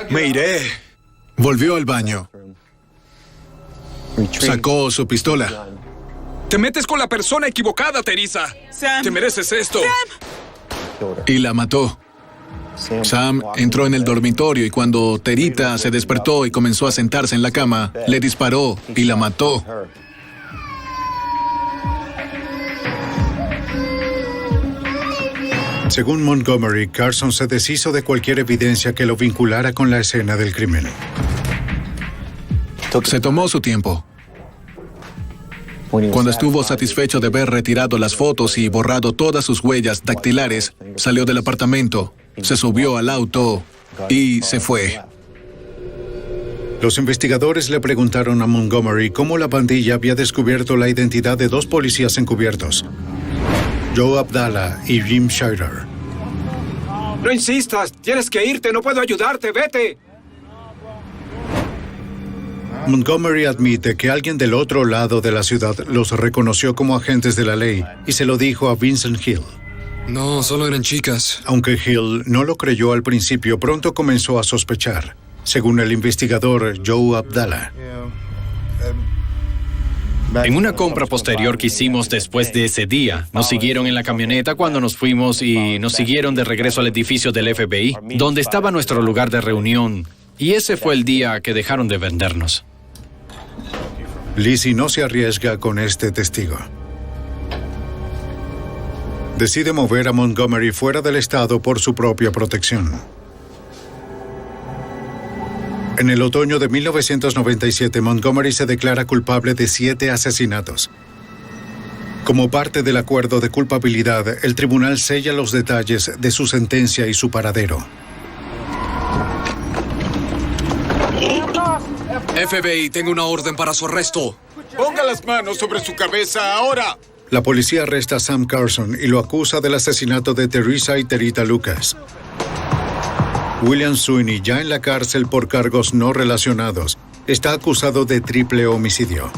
S17: Me iré.
S7: Volvió al baño. Sacó su pistola.
S17: Te metes con la persona equivocada, Teresa.
S4: Sam.
S17: Te mereces esto.
S7: Y la mató. Sam entró en el dormitorio y cuando Terita se despertó y comenzó a sentarse en la cama, le disparó y la mató.
S1: Según Montgomery, Carson se deshizo de cualquier evidencia que lo vinculara con la escena del crimen.
S7: Se tomó su tiempo. Cuando estuvo satisfecho de haber retirado las fotos y borrado todas sus huellas dactilares, salió del apartamento, se subió al auto y se fue.
S1: Los investigadores le preguntaron a Montgomery cómo la pandilla había descubierto la identidad de 2 policías encubiertos, Joe Abdallah y Jim Scheider.
S6: No insistas, tienes que irte, no puedo ayudarte, vete.
S1: Montgomery admite que alguien del otro lado de la ciudad los reconoció como agentes de la ley y se lo dijo a Vincent Hill.
S20: No, solo eran chicas.
S1: Aunque Hill no lo creyó al principio, pronto comenzó a sospechar, según el investigador Joe Abdallah.
S12: En una compra posterior que hicimos después de ese día, nos siguieron en la camioneta cuando nos fuimos y nos siguieron de regreso al edificio del FBI, donde estaba nuestro lugar de reunión. Y ese fue el día que dejaron de vendernos.
S1: Lizzie no se arriesga con este testigo. Decide mover a Montgomery fuera del estado por su propia protección. En el otoño de 1997, Montgomery se declara culpable de 7 asesinatos. Como parte del acuerdo de culpabilidad, el tribunal sella los detalles de su sentencia y su paradero.
S20: FBI, tengo una orden para su arresto.
S2: Ponga las manos sobre su cabeza ahora.
S1: La policía arresta a Sam Carson y lo acusa del asesinato de Teresa y Terita Lucas. William Sweeney, ya en la cárcel por cargos no relacionados, está acusado de triple homicidio.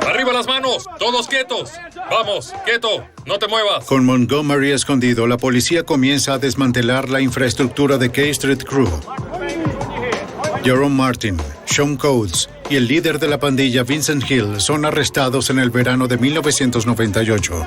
S21: ¡Arriba las manos! ¡Todos quietos! ¡Vamos, quieto! ¡No te muevas!
S1: Con Montgomery escondido, la policía comienza a desmantelar la infraestructura de K Street Crew. Jerome Martin, Sean Coates y el líder de la pandilla Vincent Hill son arrestados en el verano de 1998.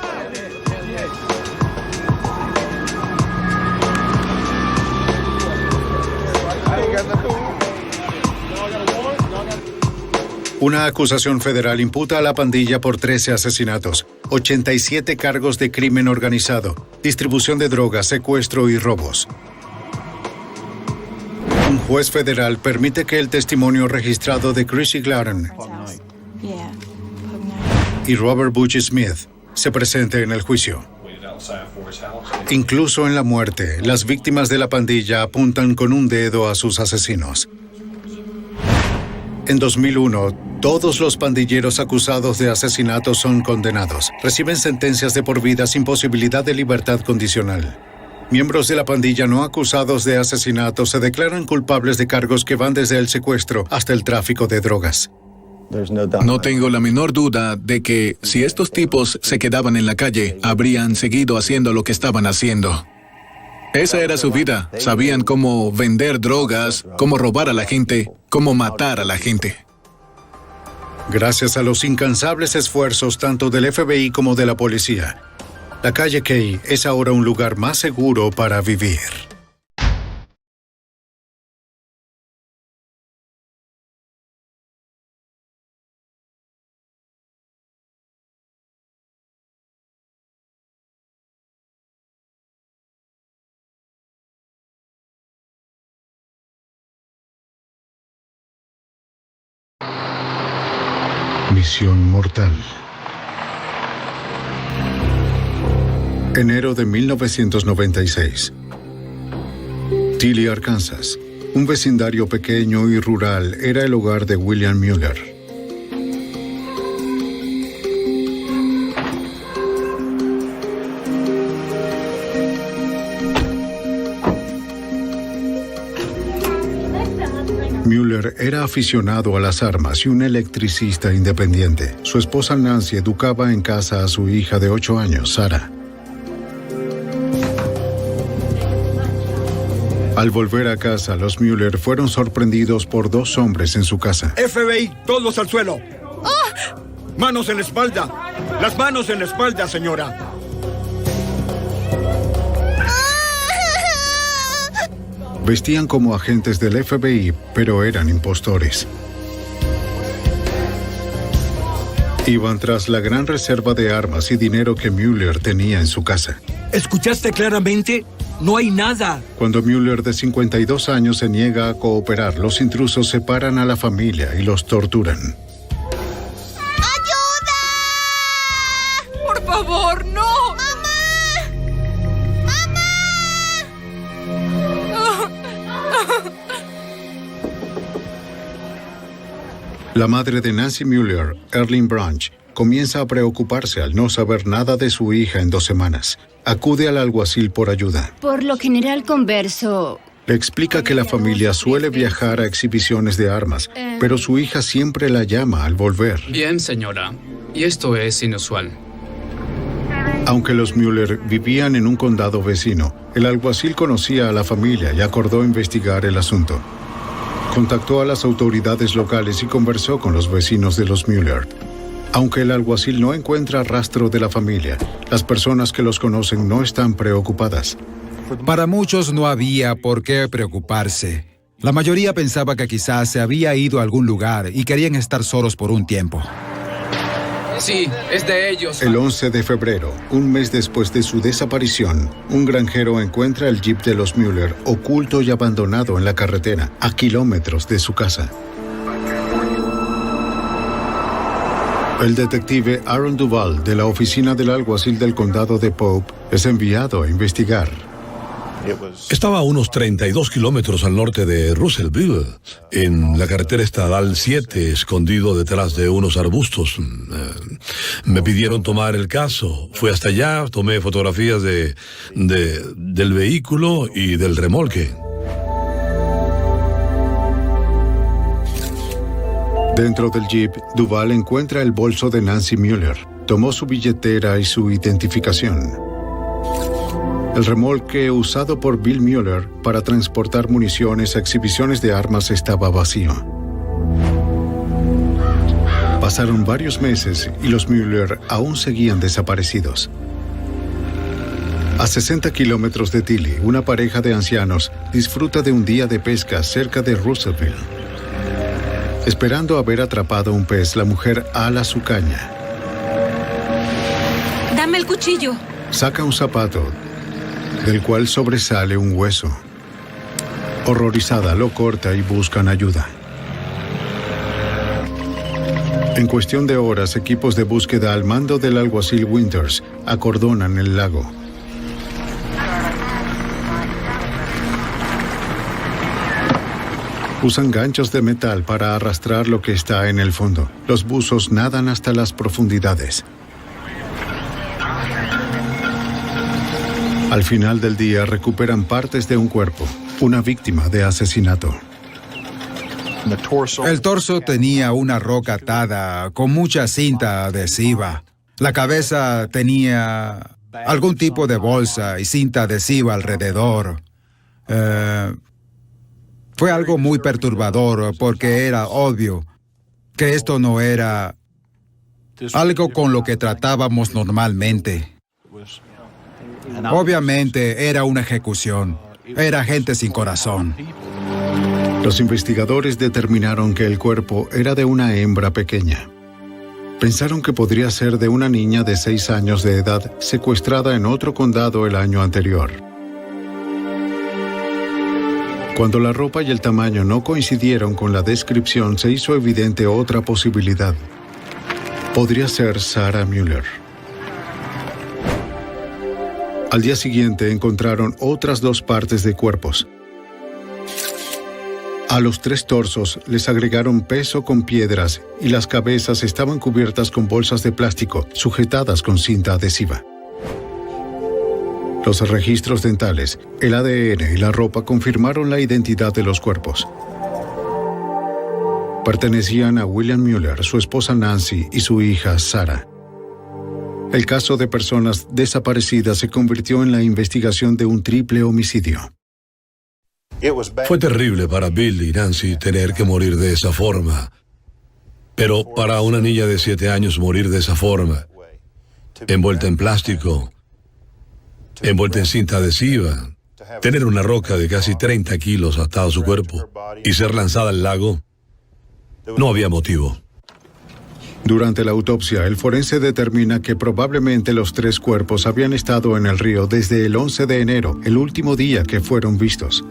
S1: Una acusación federal imputa a la pandilla por 13 asesinatos, 87 cargos de crimen organizado, distribución de drogas, secuestro y robos. Un juez federal permite que el testimonio registrado de Chrissy Gladden y Robert Butch Smith se presente en el juicio. Incluso en la muerte, las víctimas de la pandilla apuntan con un dedo a sus asesinos. En 2001, todos los pandilleros acusados de asesinato son condenados. Reciben sentencias de por vida sin posibilidad de libertad condicional. Miembros de la pandilla no acusados de asesinato se declaran culpables de cargos que van desde el secuestro hasta el tráfico de drogas.
S7: No tengo la menor duda de que si estos tipos se quedaban en la calle, habrían seguido haciendo lo que estaban haciendo. Esa era su vida. Sabían cómo vender drogas, cómo robar a la gente, cómo matar a la gente.
S1: Gracias a los incansables esfuerzos tanto del FBI como de la policía, la calle Kay es ahora un lugar más seguro para vivir. Misión mortal. Enero de 1996. Tilly, Arkansas. Un vecindario pequeño y rural era el hogar de William Mueller. Mueller era aficionado a las armas y un electricista independiente. Su esposa Nancy educaba en casa a su hija de 8 años, Sarah. Al volver a casa, los Mueller fueron sorprendidos por 2 hombres en su casa.
S18: FBI, todos al suelo. Manos en la espalda. Las manos en la espalda, señora.
S1: Vestían como agentes del FBI, pero eran impostores. Iban tras la gran reserva de armas y dinero que Mueller tenía en su casa.
S18: ¿Escuchaste claramente? No hay nada.
S1: Cuando Mueller, de 52 años, se niega a cooperar, los intrusos separan a la familia y los torturan.
S5: ¡Ayuda!
S4: ¡Por favor, no!
S1: La madre de Nancy Mueller, Erling Branch, comienza a preocuparse al no saber nada de su hija en 2 semanas. Acude al alguacil por ayuda.
S5: Por lo general converso.
S1: Le explica que la familia suele viajar a exhibiciones de armas, pero su hija siempre la llama al volver.
S22: Bien, señora. Y esto es inusual.
S1: Aunque los Mueller vivían en un condado vecino, el alguacil conocía a la familia y acordó investigar el asunto. Contactó a las autoridades locales y conversó con los vecinos de los Mueller. Aunque el alguacil no encuentra rastro de la familia, las personas que los conocen no están preocupadas.
S23: Para muchos no había por qué preocuparse. La mayoría pensaba que quizás se había ido a algún lugar y querían estar solos por un tiempo.
S22: Sí, es de ellos.
S1: El 11 de febrero, un mes después de su desaparición, un granjero encuentra el jeep de los Mueller oculto y abandonado en la carretera, a kilómetros de su casa. El detective Aaron Duvall, de la oficina del alguacil del condado de Pope, es enviado a investigar.
S24: Estaba a unos 32 kilómetros al norte de Russellville, en la carretera estatal 7, escondido detrás de unos arbustos. Me pidieron tomar el caso. Fui hasta allá, tomé fotografías del vehículo y del remolque.
S1: Dentro del jeep, Duvall encuentra el bolso de Nancy Mueller. Tomó su billetera y su identificación. El remolque usado por Bill Mueller para transportar municiones a exhibiciones de armas estaba vacío. Pasaron varios meses y los Mueller aún seguían desaparecidos. A 60 kilómetros de Tilly, una pareja de ancianos disfruta de un día de pesca cerca de Russellville. Esperando haber atrapado un pez, la mujer ala su caña.
S5: Dame el cuchillo.
S1: Saca un zapato, del cual sobresale un hueso. Horrorizada, lo corta y buscan ayuda. En cuestión de horas, equipos de búsqueda al mando del alguacil Winters acordonan el lago. Usan ganchos de metal para arrastrar lo que está en el fondo. Los buzos nadan hasta las profundidades. Al final del día recuperan partes de un cuerpo, una víctima de asesinato.
S23: El torso tenía una roca atada con mucha cinta adhesiva. La cabeza tenía algún tipo de bolsa y cinta adhesiva alrededor. Fue algo muy perturbador porque era obvio que esto no era algo con lo que tratábamos normalmente. Obviamente era una ejecución. Era gente sin corazón.
S1: Los investigadores determinaron que el cuerpo era de una hembra pequeña. Pensaron que podría ser de una niña de 6 años de edad secuestrada en otro condado el año anterior. Cuando la ropa y el tamaño no coincidieron con la descripción, se hizo evidente otra posibilidad. Podría ser Sarah Mueller. Al día siguiente encontraron otras 2 partes de cuerpos. A los 3 torsos les agregaron peso con piedras y las cabezas estaban cubiertas con bolsas de plástico sujetadas con cinta adhesiva. Los registros dentales, el ADN y la ropa confirmaron la identidad de los cuerpos. Pertenecían a William Mueller, su esposa Nancy y su hija Sarah. El caso de personas desaparecidas se convirtió en la investigación de un triple homicidio.
S24: Fue terrible para Bill y Nancy tener que morir de esa forma. Pero para una niña de 7 años morir de esa forma, envuelta en plástico, envuelta en cinta adhesiva, tener una roca de casi 30 kilos atada a su cuerpo y ser lanzada al lago, no había motivo.
S1: Durante la autopsia, el forense determina que probablemente los 3 cuerpos habían estado en el río desde el 11 de enero, el último día que fueron vistos.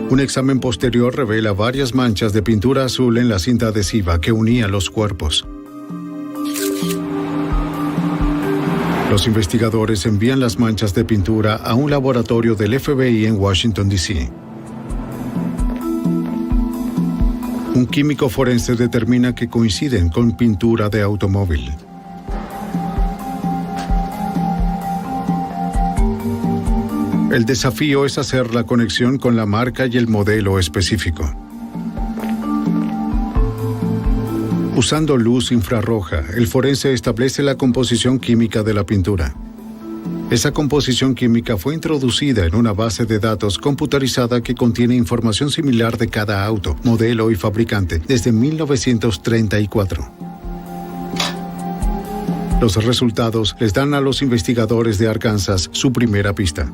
S1: Un examen posterior revela varias manchas de pintura azul en la cinta adhesiva que unía los cuerpos. Los investigadores envían las manchas de pintura a un laboratorio del FBI en Washington, D.C. Un químico forense determina que coinciden con pintura de automóvil. El desafío es hacer la conexión con la marca y el modelo específico. Usando luz infrarroja, el forense establece la composición química de la pintura. Esa composición química fue introducida en una base de datos computarizada que contiene información similar de cada auto, modelo y fabricante desde 1934. Los resultados les dan a los investigadores de Arkansas su primera pista.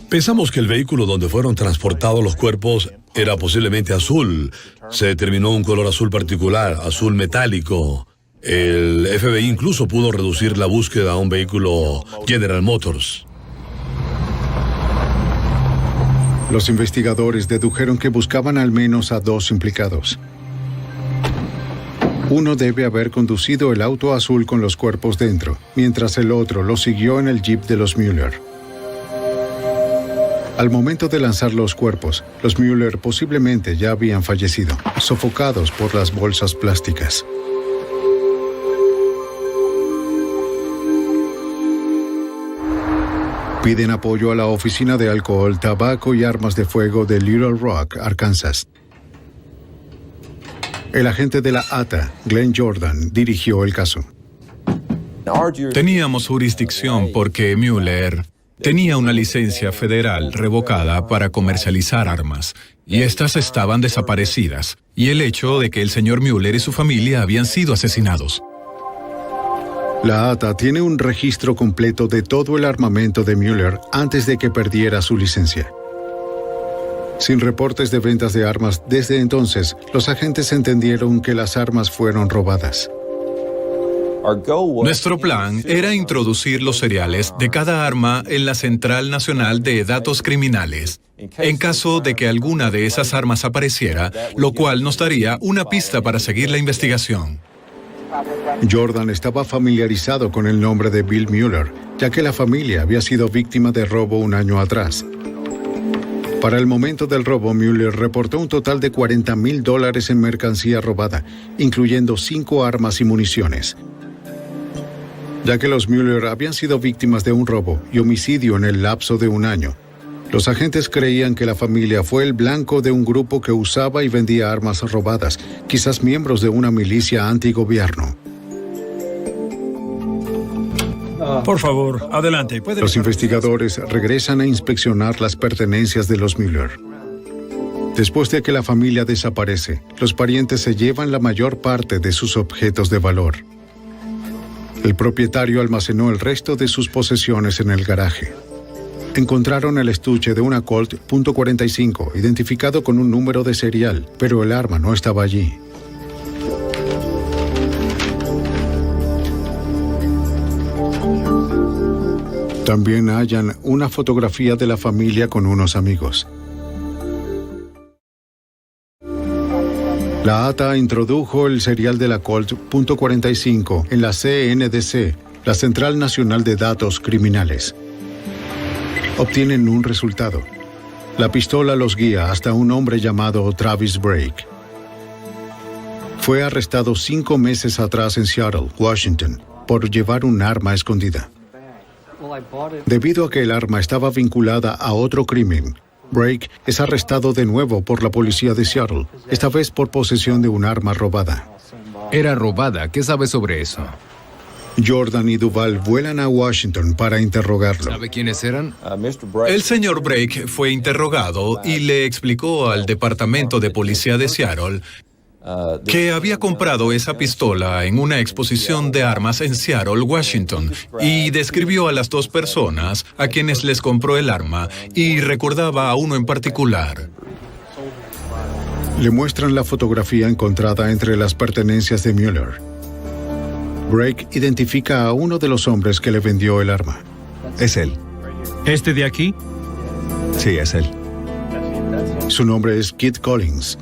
S24: Pensamos que el vehículo donde fueron transportados los cuerpos era posiblemente azul. Se determinó un color azul particular, azul metálico. El FBI incluso pudo reducir la búsqueda a un vehículo General Motors.
S1: Los investigadores dedujeron que buscaban al menos a 2 implicados. Uno debe haber conducido el auto azul con los cuerpos dentro, mientras el otro lo siguió en el jeep de los Mueller. Al momento de lanzar los cuerpos, los Mueller posiblemente ya habían fallecido, sofocados por las bolsas plásticas. Piden apoyo a la Oficina de Alcohol, Tabaco y Armas de Fuego de Little Rock, Arkansas. El agente de la ATA, Glenn Jordan, dirigió el caso.
S3: Teníamos jurisdicción porque Mueller tenía una licencia federal revocada para comercializar armas, y estas estaban desaparecidas, y el hecho de que el señor Mueller y su familia habían sido asesinados.
S1: La ATA tiene un registro completo de todo el armamento de Mueller antes de que perdiera su licencia. Sin reportes de ventas de armas desde entonces, los agentes entendieron que las armas fueron robadas.
S3: Nuestro plan era introducir los seriales de cada arma en la Central Nacional de Datos Criminales, en caso de que alguna de esas armas apareciera, lo cual nos daría una pista para seguir la investigación.
S1: Jordan estaba familiarizado con el nombre de Bill Mueller, ya que la familia había sido víctima de robo un año atrás. Para el momento del robo, Mueller reportó un total de $40,000 en mercancía robada, incluyendo 5 armas y municiones. Ya que los Mueller habían sido víctimas de un robo y homicidio en el lapso de un año, los agentes creían que la familia fue el blanco de un grupo que usaba y vendía armas robadas, quizás miembros de una milicia antigobierno.
S10: Por favor, adelante.
S1: Los investigadores regresan a inspeccionar las pertenencias de los Mueller. Después de que la familia desaparece, los parientes se llevan la mayor parte de sus objetos de valor. El propietario almacenó el resto de sus posesiones en el garaje. Encontraron el estuche de una Colt .45, identificado con un número de serial, pero el arma no estaba allí. También hallan una fotografía de la familia con unos amigos. La ATA introdujo el serial de la Colt .45 en la CNDC, la Central Nacional de Datos Criminales. Obtienen un resultado. La pistola los guía hasta un hombre llamado Travis Brake. Fue arrestado 5 meses atrás en Seattle, Washington, por llevar un arma escondida. Debido a que el arma estaba vinculada a otro crimen, Brake es arrestado de nuevo por la policía de Seattle, esta vez por posesión de un arma robada.
S22: Era robada. ¿Qué sabes sobre eso?
S1: Jordan y Duval vuelan a Washington para interrogarlo.
S20: ¿Sabe quiénes eran?
S3: El señor Brake fue interrogado y le explicó al Departamento de Policía de Seattle que había comprado esa pistola en una exposición de armas en Seattle, Washington, y describió a las dos personas a quienes les compró el arma y recordaba a uno en particular.
S1: Le muestran la fotografía encontrada entre las pertenencias de Mueller. Brake identifica a uno de los hombres que le vendió el arma.
S11: Es él.
S10: ¿Este de aquí?
S11: Sí, es él.
S1: Su nombre es Kit Collins.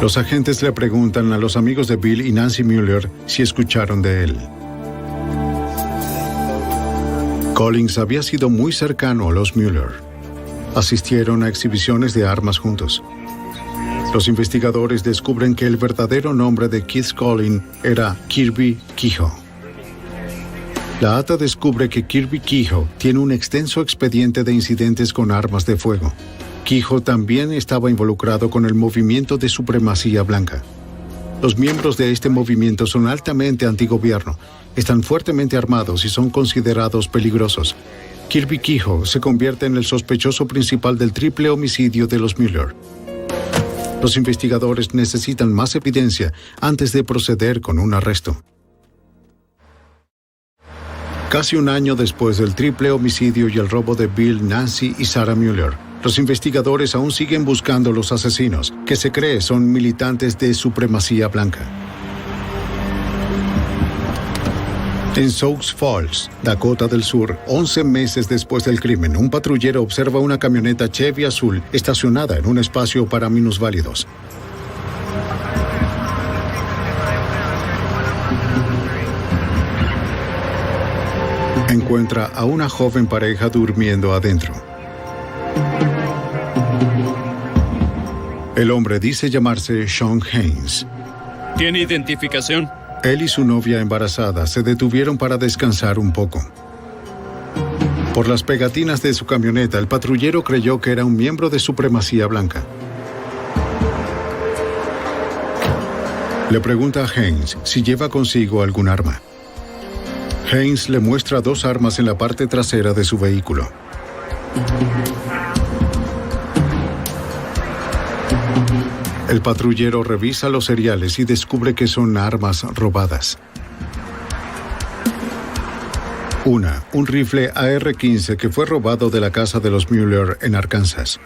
S1: Los agentes le preguntan a los amigos de Bill y Nancy Mueller si escucharon de él. Collins había sido muy cercano a los Mueller. Asistieron a exhibiciones de armas juntos. Los investigadores descubren que el verdadero nombre de Keith Collins era Kirby Kehoe. La ATA descubre que Kirby Kehoe tiene un extenso expediente de incidentes con armas de fuego. Kehoe también estaba involucrado con el movimiento de supremacía blanca. Los miembros de este movimiento son altamente antigobierno, están fuertemente armados y son considerados peligrosos. Kirby Kehoe se convierte en el sospechoso principal del triple homicidio de los Mueller. Los investigadores necesitan más evidencia antes de proceder con un arresto. Casi un año después del triple homicidio y el robo de Bill, Nancy y Sarah Mueller, los investigadores aún siguen buscando los asesinos, que se cree son militantes de supremacía blanca. En Sioux Falls, Dakota del Sur, 11 meses después del crimen, un patrullero observa una camioneta Chevy azul estacionada en un espacio para minusválidos. Encuentra a una joven pareja durmiendo adentro. El hombre dice llamarse Sean Haynes.
S13: ¿Tiene identificación?
S1: Él y su novia embarazada se detuvieron para descansar un poco. Por las pegatinas de su camioneta, el patrullero creyó que era un miembro de supremacía blanca. Le pregunta a Haynes si lleva consigo algún arma. Haynes le muestra 2 armas en la parte trasera de su vehículo. El patrullero revisa los seriales y descubre que son armas robadas. Un rifle AR-15 que fue robado de la casa de los Mueller en Arkansas.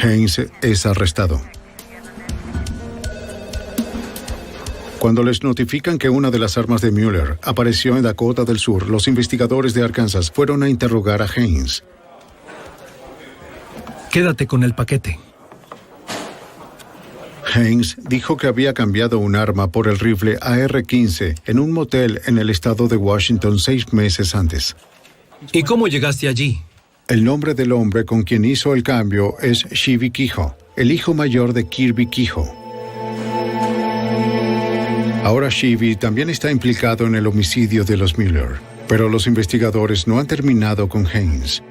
S1: Haynes es arrestado. Cuando les notifican que una de las armas de Mueller apareció en Dakota del Sur, los investigadores de Arkansas fueron a interrogar a Haynes.
S10: Quédate con el paquete.
S1: Haynes dijo que había cambiado un arma por el rifle AR-15 en un motel en el estado de Washington 6 meses antes.
S10: ¿Y cómo llegaste allí?
S1: El nombre del hombre con quien hizo el cambio es Shivy Kehoe, el hijo mayor de Kirby Kehoe. Ahora Shivy también está implicado en el homicidio de los Mueller, pero los investigadores no han terminado con Haynes.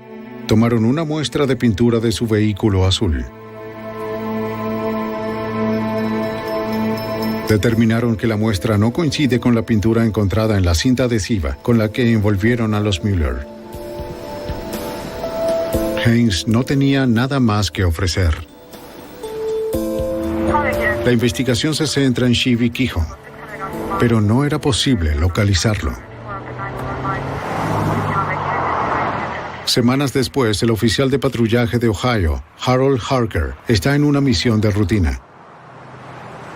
S1: Tomaron una muestra de pintura de su vehículo azul. Determinaron que la muestra no coincide con la pintura encontrada en la cinta adhesiva con la que envolvieron a los Mueller. Haynes no tenía nada más que ofrecer. La investigación se centra en Shivy Kehoe, pero no era posible localizarlo. Semanas después, el oficial de patrullaje de Ohio, Harold Harker, está en una misión de rutina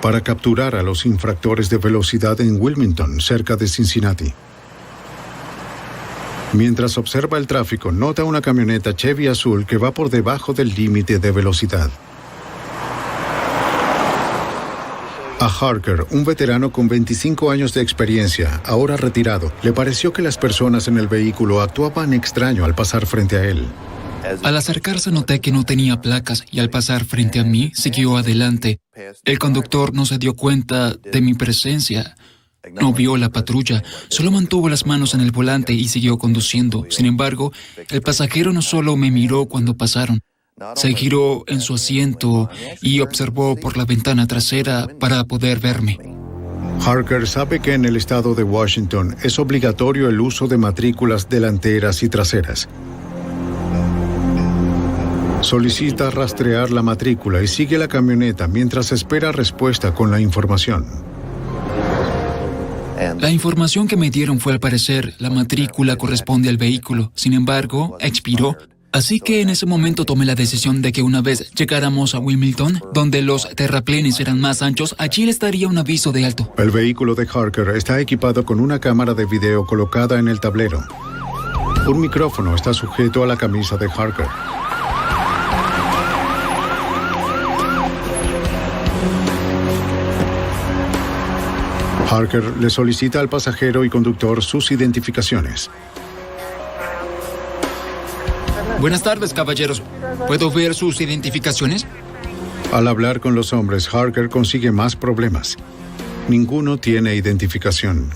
S1: para capturar a los infractores de velocidad en Wilmington, cerca de Cincinnati. Mientras observa el tráfico, nota una camioneta Chevy azul que va por debajo del límite de velocidad. A Harker, un veterano con 25 años de experiencia, ahora retirado, le pareció que las personas en el vehículo actuaban extraño al pasar frente a él.
S22: Al acercarse noté que no tenía placas y al pasar frente a mí siguió adelante. El conductor no se dio cuenta de mi presencia. No vio la patrulla, solo mantuvo las manos en el volante y siguió conduciendo. Sin embargo, el pasajero no solo me miró cuando pasaron, Se giró en su asiento y observó por la ventana trasera para poder verme.
S1: Harker sabe que en el estado de Washington es obligatorio el uso de matrículas delanteras y traseras. Solicita rastrear la matrícula y sigue la camioneta mientras espera respuesta con la información.
S22: La información que me dieron fue, al parecer, la matrícula corresponde al vehículo. Sin embargo, expiró. Así que en ese momento tomé la decisión de que una vez llegáramos a Wilmington, donde los terraplenes eran más anchos, allí le estaría un aviso de alto.
S1: El vehículo de Harker está equipado con una cámara de video colocada en el tablero. Un micrófono está sujeto a la camisa de Harker. Harker le solicita al pasajero y conductor sus identificaciones.
S22: Buenas tardes, caballeros. ¿Puedo ver sus identificaciones?
S1: Al hablar con los hombres, Harker consigue más problemas. Ninguno tiene identificación.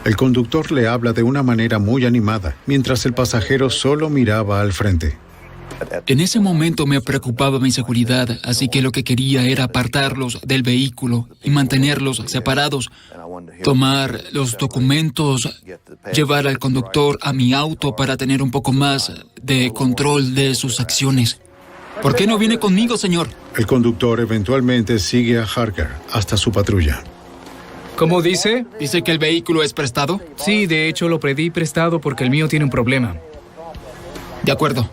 S1: El conductor le habla de una manera muy animada, mientras el pasajero solo miraba al frente.
S22: En ese momento me preocupaba mi seguridad, así que lo que quería era apartarlos del vehículo y mantenerlos separados. Tomar los documentos, llevar al conductor a mi auto para tener un poco más de control de sus acciones. ¿Por qué no viene conmigo, señor?
S1: El conductor eventualmente sigue a Harker hasta su patrulla.
S8: ¿Cómo dice?
S22: ¿Dice que el vehículo es prestado?
S8: Sí, de hecho lo pedí prestado porque el mío tiene un problema.
S22: De acuerdo.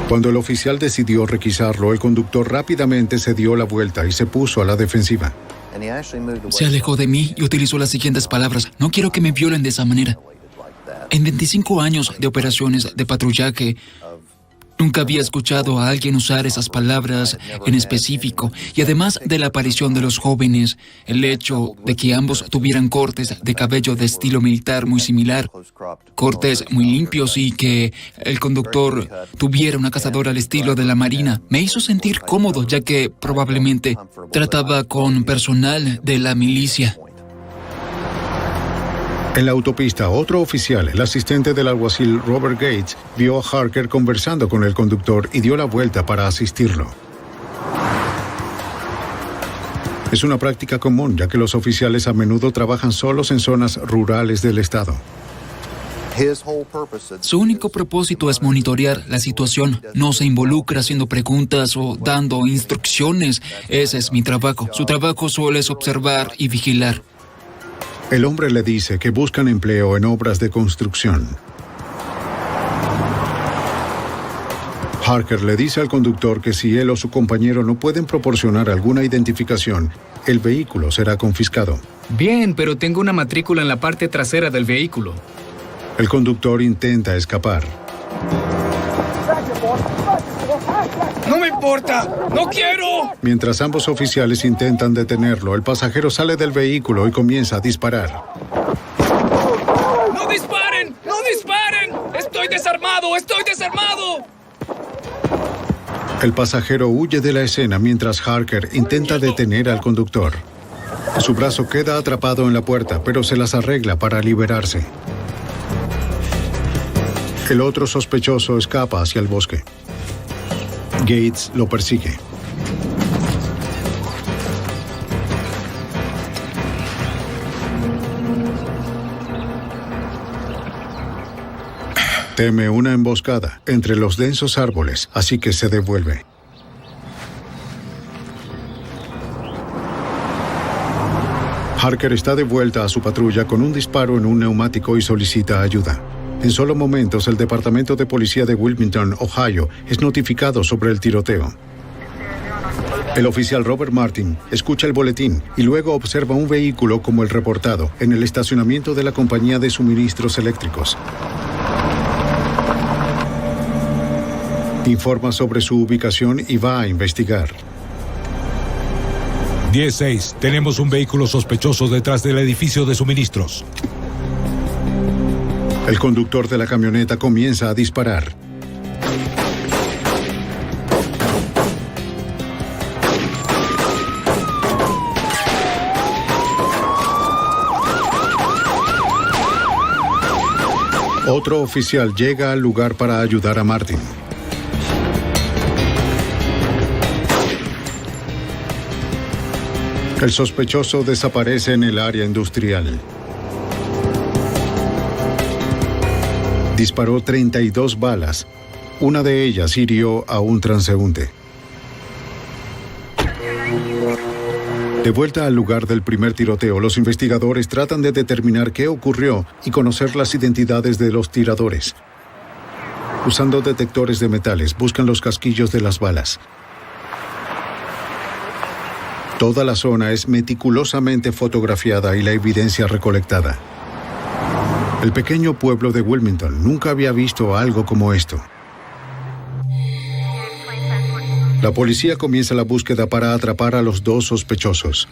S1: Cuando el oficial decidió requisarlo, el conductor rápidamente se dio la vuelta y se puso a la defensiva.
S22: Se alejó de mí y utilizó las siguientes palabras: no quiero que me violen de esa manera. En 25 años de operaciones de patrullaje, nunca había escuchado a alguien usar esas palabras en específico, y además de la aparición de los jóvenes, el hecho de que ambos tuvieran cortes de cabello de estilo militar muy similar, cortes muy limpios, y que el conductor tuviera una cazadora al estilo de la Marina, me hizo sentir cómodo, ya que probablemente trataba con personal de la milicia.
S1: En la autopista, otro oficial, el asistente del alguacil Robert Gates, vio a Harker conversando con el conductor y dio la vuelta para asistirlo. Es una práctica común, ya que los oficiales a menudo trabajan solos en zonas rurales del estado.
S22: Su único propósito es monitorear la situación. No se involucra haciendo preguntas o dando instrucciones. Ese es mi trabajo. Su trabajo solo es observar y vigilar.
S1: El hombre le dice que buscan empleo en obras de construcción. Harker le dice al conductor que si él o su compañero no pueden proporcionar alguna identificación, el vehículo será confiscado.
S8: Bien, pero tengo una matrícula en la parte trasera del vehículo.
S1: El conductor intenta escapar.
S19: ¡No me importa! ¡No quiero!
S1: Mientras ambos oficiales intentan detenerlo, el pasajero sale del vehículo y comienza a disparar.
S19: ¡No disparen! ¡No disparen! ¡Estoy desarmado! ¡Estoy desarmado!
S1: El pasajero huye de la escena mientras Harker intenta detener al conductor. Su brazo queda atrapado en la puerta, pero se las arregla para liberarse. El otro sospechoso escapa hacia el bosque. Gates lo persigue. Teme una emboscada entre los densos árboles, así que se devuelve. Harker está de vuelta a su patrulla con un disparo en un neumático y solicita ayuda. En solo momentos, el Departamento de Policía de Wilmington, Ohio, es notificado sobre el tiroteo. El oficial Robert Martin escucha el boletín y luego observa un vehículo como el reportado en el estacionamiento de la compañía de suministros eléctricos. Informa sobre su ubicación y va a investigar.
S14: 10-6, tenemos un vehículo sospechoso detrás del edificio de suministros.
S1: El conductor de la camioneta comienza a disparar. Otro oficial llega al lugar para ayudar a Martin. El sospechoso desaparece en el área industrial. Disparó 32 balas. Una de ellas hirió a un transeúnte. De vuelta al lugar del primer tiroteo, los investigadores tratan de determinar qué ocurrió y conocer las identidades de los tiradores. Usando detectores de metales, buscan los casquillos de las balas. Toda la zona es meticulosamente fotografiada y la evidencia recolectada. El pequeño pueblo de Wilmington nunca había visto algo como esto. La policía comienza la búsqueda para atrapar a los dos sospechosos.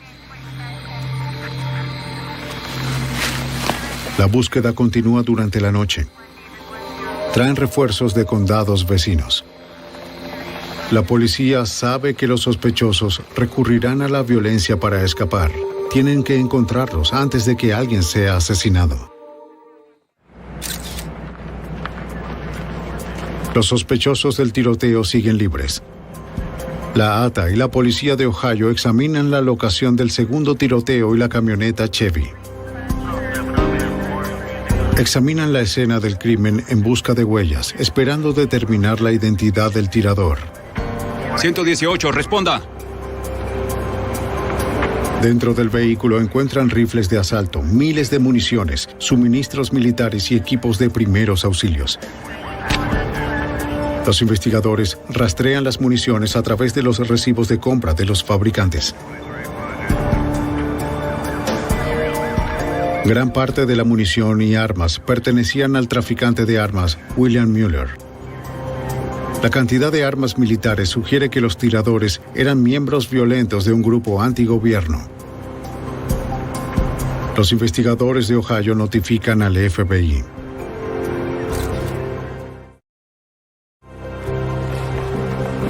S1: La búsqueda continúa durante la noche. Traen refuerzos de condados vecinos. La policía sabe que los sospechosos recurrirán a la violencia para escapar. Tienen que encontrarlos antes de que alguien sea asesinado. Los sospechosos del tiroteo siguen libres. La ATA y la policía de Ohio examinan la locación del segundo tiroteo y la camioneta Chevy. Examinan la escena del crimen en busca de huellas, esperando determinar la identidad del tirador.
S9: 118, responda.
S1: Dentro del vehículo encuentran rifles de asalto, miles de municiones, suministros militares y equipos de primeros auxilios. Los investigadores rastrean las municiones a través de los recibos de compra de los fabricantes. Gran parte de la munición y armas pertenecían al traficante de armas William Mueller. La cantidad de armas militares sugiere que los tiradores eran miembros violentos de un grupo antigobierno. Los investigadores de Ohio notifican al FBI.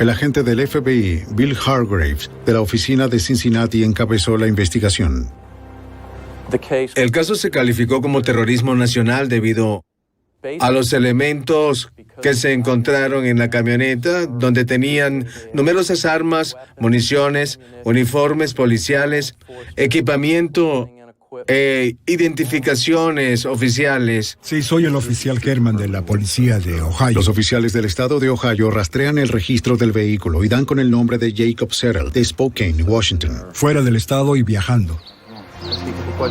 S1: El agente del FBI, Bill Hargraves, de la oficina de Cincinnati, encabezó la investigación.
S15: El caso se calificó como terrorismo nacional debido a los elementos que se encontraron en la camioneta, donde tenían numerosas armas, municiones, uniformes policiales, equipamiento e identificaciones oficiales.
S18: Sí, soy el oficial Kerman de la policía de Ohio.
S1: Los oficiales del estado de Ohio rastrean el registro del vehículo y dan con el nombre de Jacob Settle, de Spokane, Washington.
S18: Fuera del estado y viajando.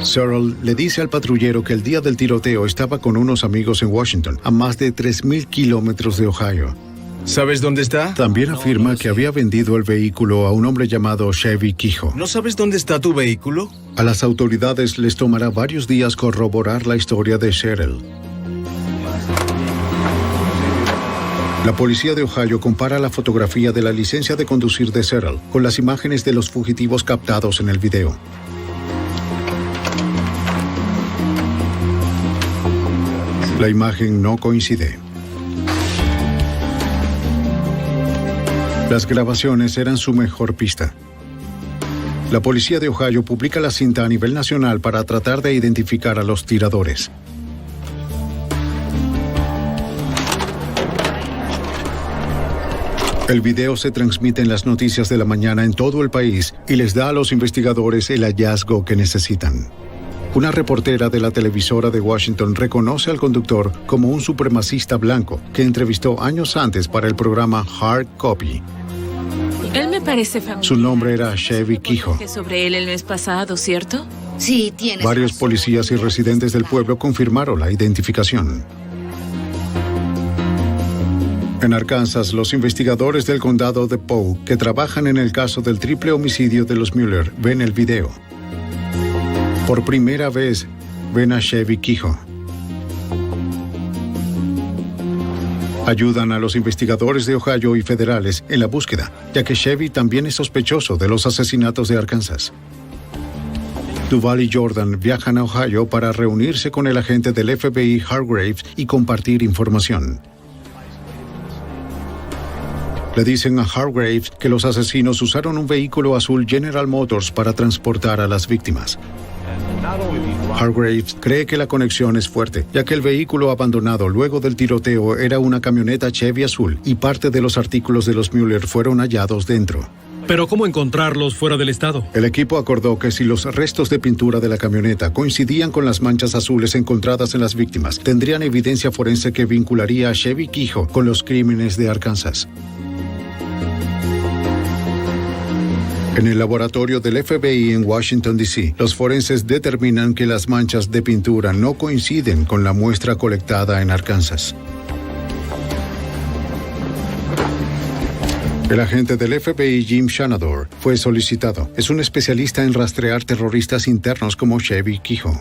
S1: Searle le dice al patrullero que el día del tiroteo estaba con unos amigos en Washington, a más de 3,000 kilómetros de Ohio.
S15: ¿Sabes dónde está?
S1: También afirma que había vendido el vehículo a un hombre llamado Chevy Quijo.
S15: ¿No sabes dónde está tu vehículo?
S1: A las autoridades les tomará varios días corroborar la historia de Searle. La policía de Ohio compara la fotografía de la licencia de conducir de Searle con las imágenes de los fugitivos captados en el video. La imagen no coincide. Las grabaciones eran su mejor pista. La policía de Ohio publica la cinta a nivel nacional para tratar de identificar a los tiradores. El video se transmite en las noticias de la mañana en todo el país y les da a los investigadores el hallazgo que necesitan. Una reportera de la televisora de Washington reconoce al conductor como un supremacista blanco que entrevistó años antes para el programa Hard Copy.
S4: Él me parece familiar.
S1: Su nombre era Chevy Quijo.
S4: Sobre él el mes pasado, ¿cierto?
S5: Sí, tienes
S1: Varios
S5: razón.
S1: policías y residentes del pueblo confirmaron la identificación. En Arkansas, los investigadores del condado de Poe, que trabajan en el caso del triple homicidio de los Mueller, ven el video. Por primera vez, ven a Chevy Quijo. Ayudan a los investigadores de Ohio y federales en la búsqueda, ya que Chevy también es sospechoso de los asesinatos de Arkansas. Duval y Jordan viajan a Ohio para reunirse con el agente del FBI Hargraves y compartir información. Le dicen a Hargraves que los asesinos usaron un vehículo azul General Motors para transportar a las víctimas. Hargraves cree que la conexión es fuerte, ya que el vehículo abandonado luego del tiroteo era una camioneta Chevy azul y parte de los artículos de los Mueller fueron hallados dentro.
S10: Pero ¿cómo encontrarlos fuera del estado?
S1: El equipo acordó que si los restos de pintura de la camioneta coincidían con las manchas azules encontradas en las víctimas, tendrían evidencia forense que vincularía a Chevy Kehoe con los crímenes de Arkansas. En el laboratorio del FBI en Washington, D.C., los forenses determinan que las manchas de pintura no coinciden con la muestra colectada en Arkansas. El agente del FBI, Jim Shanador, fue solicitado. Es un especialista en rastrear terroristas internos como Chevy Kehoe.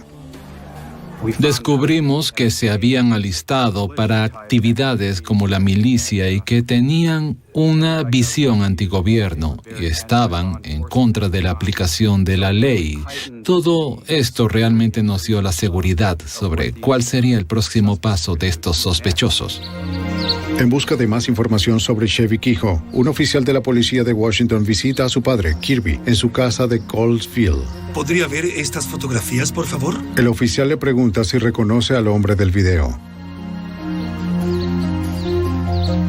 S22: Descubrimos que se habían alistado para actividades como la milicia y que tenían una visión antigobierno y estaban en contra de la aplicación de la ley. Todo esto realmente nos dio la seguridad sobre cuál sería el próximo paso de estos sospechosos.
S1: En busca de más información sobre Chevy Kehoe, un oficial de la policía de Washington visita a su padre, Kirby, en su casa de Coldfield.
S6: ¿Podría ver estas fotografías, por favor?
S1: El oficial le pregunta si reconoce al hombre del video.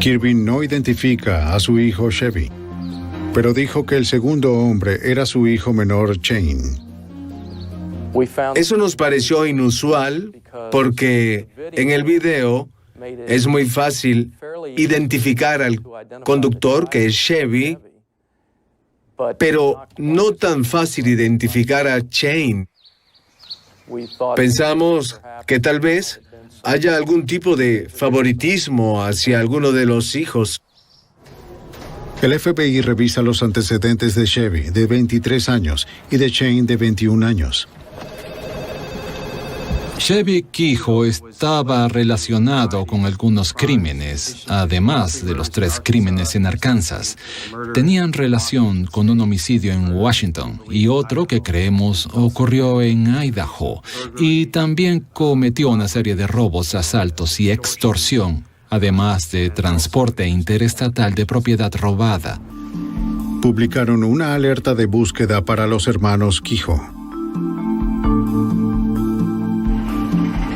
S1: Kirby no identifica a su hijo Chevy, pero dijo que el segundo hombre era su hijo menor, Shane.
S15: Eso nos pareció inusual porque en el video es muy fácil identificar al conductor, que es Chevy, pero no tan fácil identificar a Shane. Pensamos que tal vez haya algún tipo de favoritismo hacia alguno de los hijos.
S1: El FBI revisa los antecedentes de Chevy, de 23 años, y de Shane, de 21 años.
S22: Chevy Kehoe estaba relacionado con algunos crímenes, además de los 3 crímenes en Arkansas. Tenían relación con un homicidio en Washington y otro que creemos ocurrió en Idaho. Y también cometió una serie de robos, asaltos y extorsión, además de transporte interestatal de propiedad robada.
S1: Publicaron una alerta de búsqueda para los hermanos Kehoe.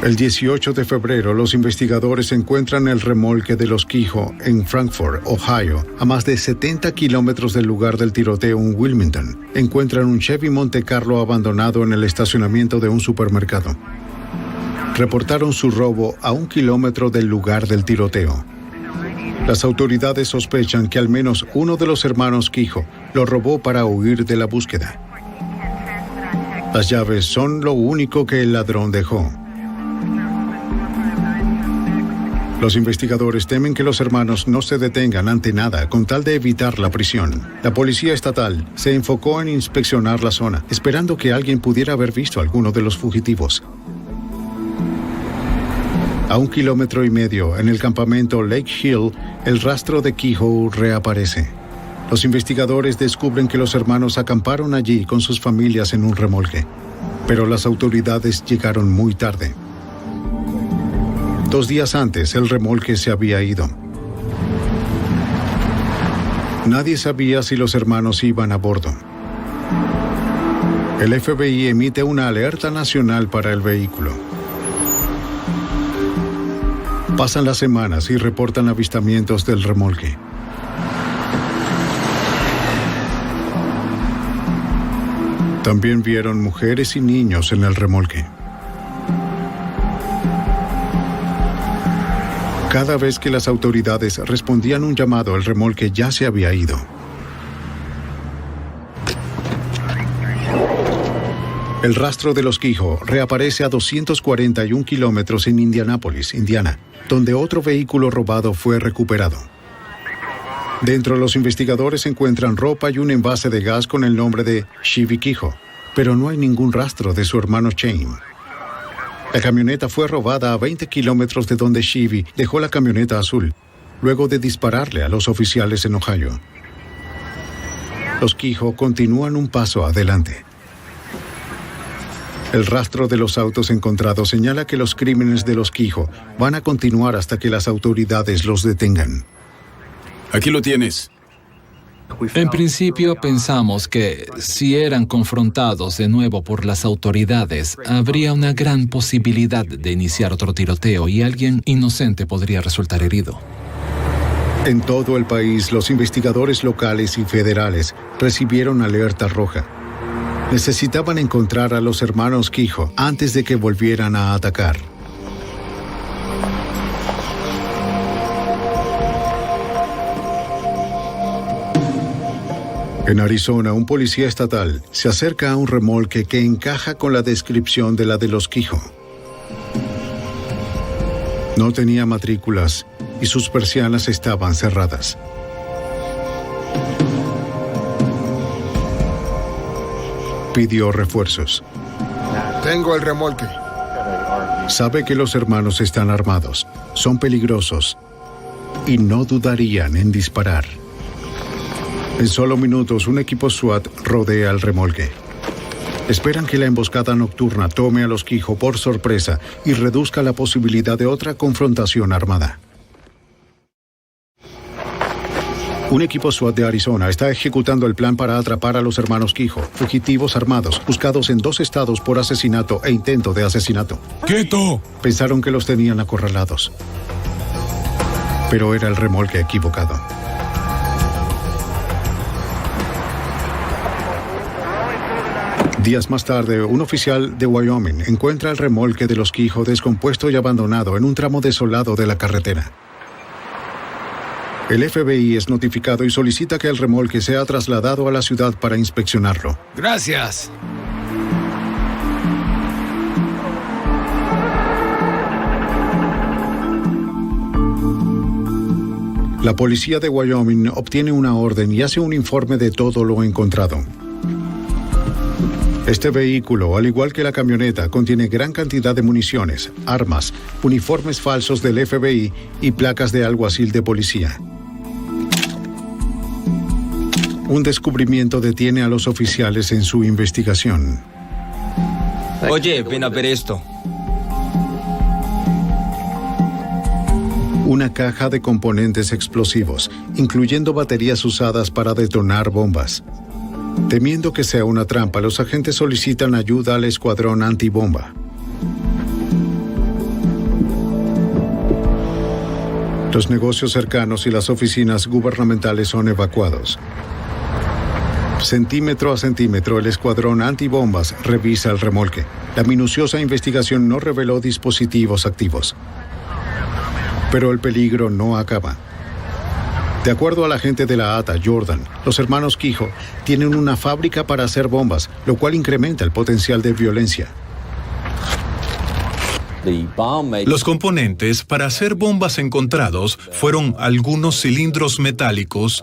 S1: El 18 de febrero, los investigadores encuentran el remolque de los Kehoe en Frankfort, Ohio, a más de 70 kilómetros del lugar del tiroteo en Wilmington. Encuentran un Chevy Monte Carlo abandonado en el estacionamiento de un supermercado. Reportaron su robo a 1 kilómetro del lugar del tiroteo. Las autoridades sospechan que al menos uno de los hermanos Kehoe lo robó para huir de la búsqueda. Las llaves son lo único que el ladrón dejó. Los investigadores temen que los hermanos no se detengan ante nada con tal de evitar la prisión. La policía estatal se enfocó en inspeccionar la zona, esperando que alguien pudiera haber visto a alguno de los fugitivos. A 1,5 kilómetros, en el campamento Lake Hill, el rastro de Kehoe reaparece. Los investigadores descubren que los hermanos acamparon allí con sus familias en un remolque, pero las autoridades llegaron muy tarde. 2 días antes, el remolque se había ido. Nadie sabía si los hermanos iban a bordo. El FBI emite una alerta nacional para el vehículo. Pasan las semanas y reportan avistamientos del remolque. También vieron mujeres y niños en el remolque. Cada vez que las autoridades respondían un llamado, el remolque ya se había ido. El rastro de los Kehoe reaparece a 241 kilómetros en Indianápolis, Indiana, donde otro vehículo robado fue recuperado. Dentro, los investigadores encuentran ropa y un envase de gas con el nombre de Chevy Kehoe, pero no hay ningún rastro de su hermano Shane. La camioneta fue robada a 20 kilómetros de donde Chevy dejó la camioneta azul, luego de dispararle a los oficiales en Ohio. Los Kehoe continúan un paso adelante. El rastro de los autos encontrados señala que los crímenes de los Kehoe van a continuar hasta que las autoridades los detengan.
S9: Aquí lo tienes.
S22: En principio pensamos que si eran confrontados de nuevo por las autoridades, habría una gran posibilidad de iniciar otro tiroteo y alguien inocente podría resultar herido.
S1: En todo el país, los investigadores locales y federales recibieron alerta roja. Necesitaban encontrar a los hermanos Kehoe antes de que volvieran a atacar. En Arizona, un policía estatal se acerca a un remolque que encaja con la descripción de la de los Kehoe. No tenía matrículas y sus persianas estaban cerradas. Pidió refuerzos.
S2: Tengo el remolque.
S1: Sabe que los hermanos están armados, son peligrosos y no dudarían en disparar. En solo minutos, un equipo SWAT rodea el remolque. Esperan que la emboscada nocturna tome a los Kehoe por sorpresa y reduzca la posibilidad de otra confrontación armada. Un equipo SWAT de Arizona está ejecutando el plan para atrapar a los hermanos Kehoe, fugitivos armados, buscados en 2 estados por asesinato e intento de asesinato.
S14: ¡Quieto!
S1: Pensaron que los tenían acorralados, pero era el remolque equivocado. Días más tarde, un oficial de Wyoming encuentra el remolque de los Kehoe descompuesto y abandonado en un tramo desolado de la carretera. El FBI es notificado y solicita que el remolque sea trasladado a la ciudad para inspeccionarlo.
S19: Gracias.
S1: La policía de Wyoming obtiene una orden y hace un informe de todo lo encontrado. Este vehículo, al igual que la camioneta, contiene gran cantidad de municiones, armas, uniformes falsos del FBI y placas de alguacil de policía. Un descubrimiento detiene a los oficiales en su investigación.
S12: Oye, ven a ver esto.
S1: Una caja de componentes explosivos, incluyendo baterías usadas para detonar bombas. Temiendo que sea una trampa, los agentes solicitan ayuda al escuadrón antibomba. Los negocios cercanos y las oficinas gubernamentales son evacuados. Centímetro a centímetro, el escuadrón antibombas revisa el remolque. La minuciosa investigación no reveló dispositivos activos. Pero el peligro no acaba. De acuerdo al agente de la ATA, Jordan, los hermanos Kehoe tienen una fábrica para hacer bombas, lo cual incrementa el potencial de violencia.
S3: Los componentes para hacer bombas encontrados fueron algunos cilindros metálicos,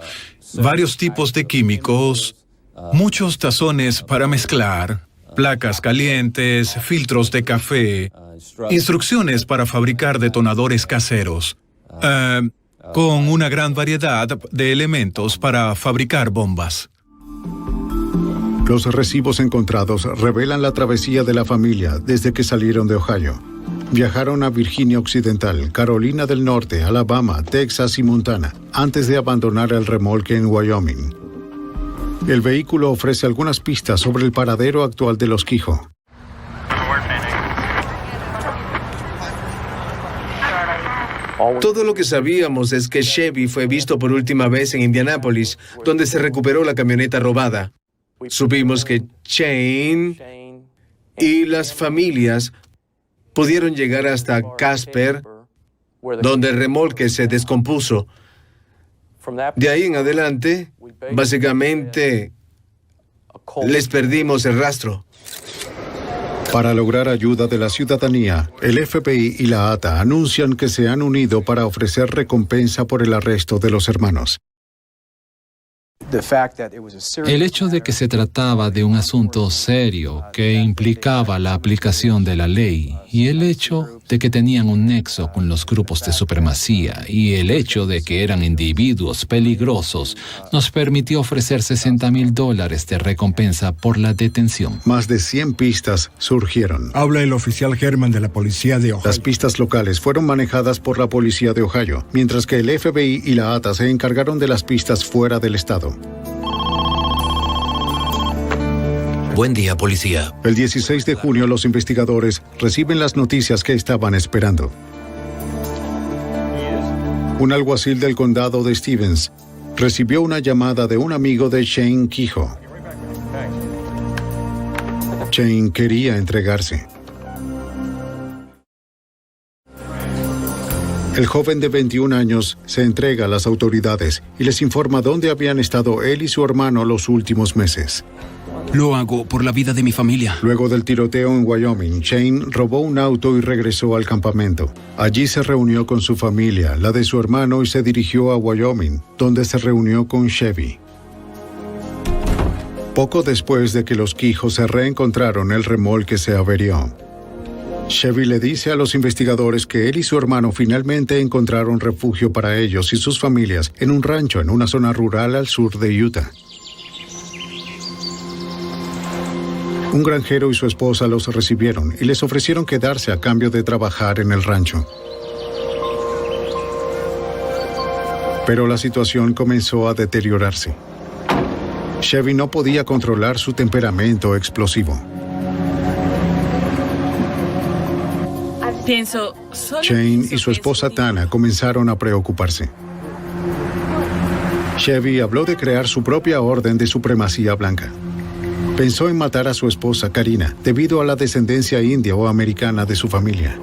S3: varios tipos de químicos, muchos tazones para mezclar, placas calientes, filtros de café, instrucciones para fabricar detonadores caseros, con una gran variedad de elementos para fabricar bombas.
S1: Los recibos encontrados revelan la travesía de la familia desde que salieron de Ohio. Viajaron a Virginia Occidental, Carolina del Norte, Alabama, Texas y Montana, antes de abandonar el remolque en Wyoming. El vehículo ofrece algunas pistas sobre el paradero actual de los Kehoe.
S15: Todo lo que sabíamos es que Chevy fue visto por última vez en Indianápolis, donde se recuperó la camioneta robada. Supimos que Shane y las familias pudieron llegar hasta Casper, donde el remolque se descompuso. De ahí en adelante, básicamente, les perdimos el rastro.
S1: Para lograr ayuda de la ciudadanía, el FBI y la ATA anuncian que se han unido para ofrecer recompensa por el arresto de los hermanos.
S22: El hecho de que se trataba de un asunto serio que implicaba la aplicación de la ley y el hecho de que tenían un nexo con los grupos de supremacía y el hecho de que eran individuos peligrosos nos permitió ofrecer $60,000 de recompensa por la detención.
S1: Más de 100 pistas surgieron.
S2: Habla el oficial Herman de la policía de Ohio.
S1: Las pistas locales fueron manejadas por la policía de Ohio, mientras que el FBI y la ATA se encargaron de las pistas fuera del estado.
S16: Buen día, policía.
S1: El 16 de junio, los investigadores reciben las noticias que estaban esperando. Un alguacil del condado de Stevens recibió una llamada de un amigo de Shane Kehoe. Shane quería entregarse. El joven de 21 años se entrega a las autoridades y les informa dónde habían estado él y su hermano los últimos meses.
S7: Lo hago por la vida de mi familia.
S1: Luego del tiroteo en Wyoming, Shane robó un auto y regresó al campamento. Allí se reunió con su familia, la de su hermano, y se dirigió a Wyoming, donde se reunió con Chevy. Poco después de que los Kehoe se reencontraron, el remolque se averió. Chevy le dice a los investigadores que él y su hermano finalmente encontraron refugio para ellos y sus familias en un rancho en una zona rural al sur de Utah. Un granjero y su esposa los recibieron y les ofrecieron quedarse a cambio de trabajar en el rancho. Pero la situación comenzó a deteriorarse. Chevy no podía controlar su temperamento explosivo.
S4: Pienso,
S1: Shane y su esposa Tana comenzaron a preocuparse. Chevy habló de crear su propia orden de supremacía blanca. Pensó en matar a su esposa Karina debido a la descendencia india o americana de su familia.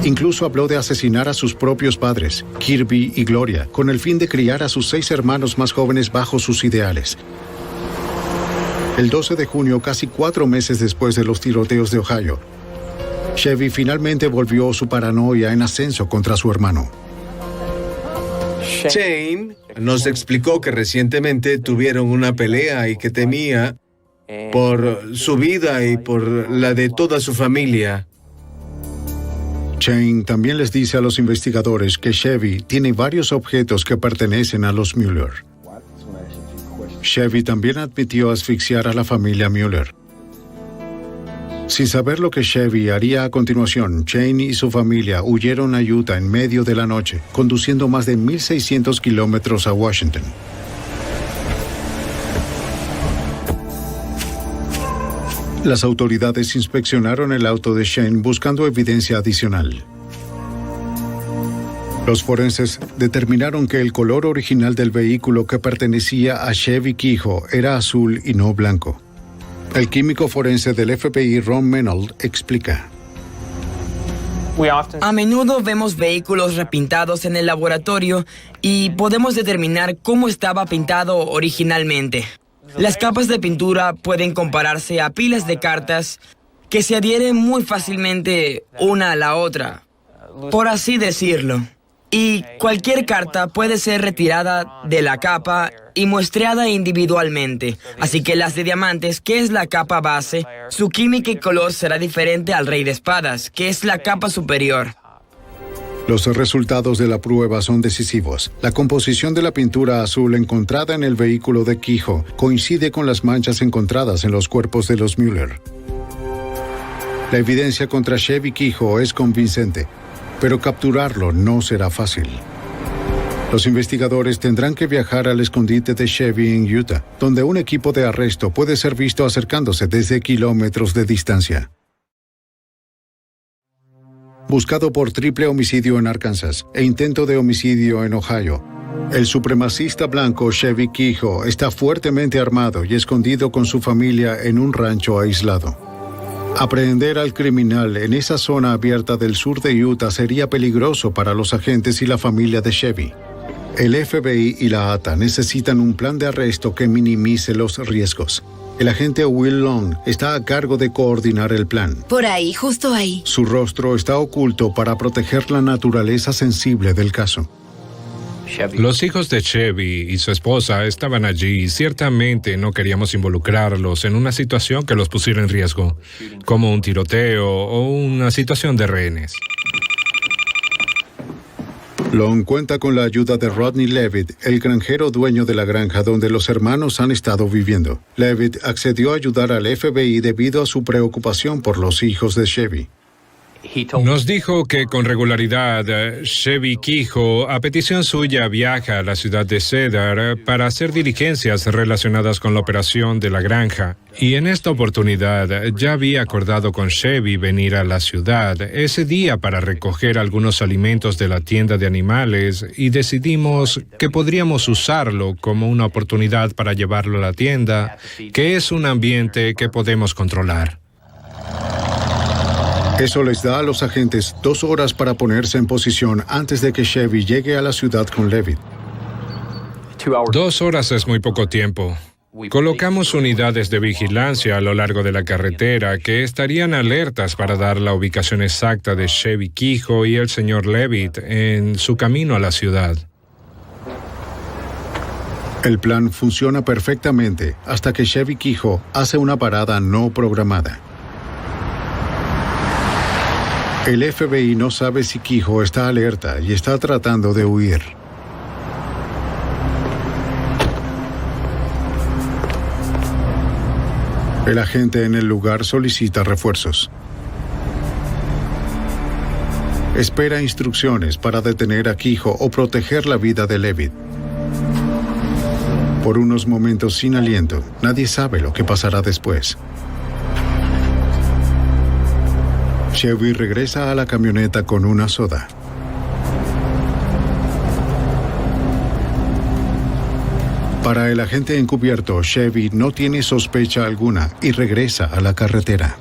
S1: Incluso habló de asesinar a sus propios padres, Kirby y Gloria, con el fin de criar a sus 6 hermanos más jóvenes bajo sus ideales. El 12 de junio, casi 4 meses después de los tiroteos de Ohio, Chevy finalmente volvió su paranoia en ascenso contra su hermano.
S15: Shane nos explicó que recientemente tuvieron una pelea y que temía por su vida y por la de toda su familia.
S1: Shane también les dice a los investigadores que Chevy tiene varios objetos que pertenecen a los Mueller. Chevy también admitió asfixiar a la familia Mueller. Sin saber lo que Chevy haría a continuación, Shane y su familia huyeron a Utah en medio de la noche, conduciendo más de 1,600 kilómetros a Washington. Las autoridades inspeccionaron el auto de Shane buscando evidencia adicional. Los forenses determinaron que el color original del vehículo que pertenecía a Chevy Kehoe era azul y no blanco. El químico forense del FBI, Ron Menold, explica.
S17: A menudo vemos vehículos repintados en el laboratorio y podemos determinar cómo estaba pintado originalmente. Las capas de pintura pueden compararse a pilas de cartas que se adhieren muy fácilmente una a la otra, por así decirlo. Y cualquier carta puede ser retirada de la capa y muestreada individualmente. Así que las de diamantes, que es la capa base, su química y color será diferente al rey de espadas, que es la capa superior.
S1: Los resultados de la prueba son decisivos. La composición de la pintura azul encontrada en el vehículo de Kehoe coincide con las manchas encontradas en los cuerpos de los Mueller. La evidencia contra Chevy Kehoe es convincente, pero capturarlo no será fácil. Los investigadores tendrán que viajar al escondite de Chevy en Utah, donde un equipo de arresto puede ser visto acercándose desde kilómetros de distancia. Buscado por triple homicidio en Arkansas e intento de homicidio en Ohio, el supremacista blanco Chevy Kehoe está fuertemente armado y escondido con su familia en un rancho aislado. Aprehender al criminal en esa zona abierta del sur de Utah sería peligroso para los agentes y la familia de Chevy. El FBI y la ATA necesitan un plan de arresto que minimice los riesgos. El agente Will Long está a cargo de coordinar el plan.
S5: Por ahí, justo ahí.
S1: Su rostro está oculto para proteger la naturaleza sensible del caso.
S21: Los hijos de Chevy y su esposa estaban allí y ciertamente no queríamos involucrarlos en una situación que los pusiera en riesgo, como un tiroteo o una situación de rehenes.
S1: Long cuenta con la ayuda de Rodney Levitt, el granjero dueño de la granja donde los hermanos han estado viviendo. Levitt accedió a ayudar al FBI debido a su preocupación por los hijos de Chevy.
S21: Nos dijo que con regularidad Chevy Kehoe, a petición suya, viaja a la ciudad de Cedar para hacer diligencias relacionadas con la operación de la granja. Y en esta oportunidad ya había acordado con Chevy venir a la ciudad ese día para recoger algunos alimentos de la tienda de animales y decidimos que podríamos usarlo como una oportunidad para llevarlo a la tienda, que es un ambiente que podemos controlar.
S1: Eso les da a los agentes 2 horas para ponerse en posición antes de que Chevy llegue a la ciudad con Levitt.
S21: 2 horas es muy poco tiempo. Colocamos unidades de vigilancia a lo largo de la carretera que estarían alertas para dar la ubicación exacta de Chevy Kehoe y el señor Levitt en su camino a la ciudad.
S1: El plan funciona perfectamente hasta que Chevy Kehoe hace una parada no programada. El FBI no sabe si Kehoe está alerta y está tratando de huir. El agente en el lugar solicita refuerzos. Espera instrucciones para detener a Kehoe o proteger la vida de Levitt. Por unos momentos sin aliento, nadie sabe lo que pasará después. Chevy regresa a la camioneta con una soda. Para el agente encubierto, Chevy no tiene sospecha alguna y regresa a la carretera.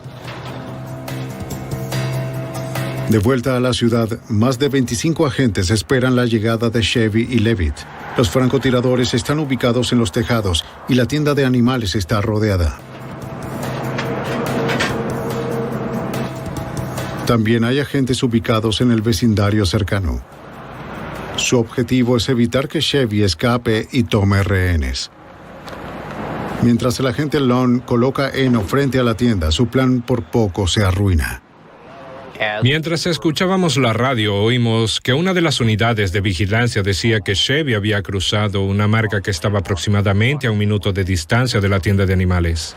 S1: De vuelta a la ciudad, más de 25 agentes esperan la llegada de Chevy y Levitt. Los francotiradores están ubicados en los tejados y la tienda de animales está rodeada. También hay agentes ubicados en el vecindario cercano. Su objetivo es evitar que Chevy escape y tome rehenes. Mientras el agente Long coloca heno frente a la tienda, su plan por poco se arruina.
S21: Mientras escuchábamos la radio, oímos que una de las unidades de vigilancia decía que Chevy había cruzado una marca que estaba aproximadamente a 1 minuto de distancia de la tienda de animales.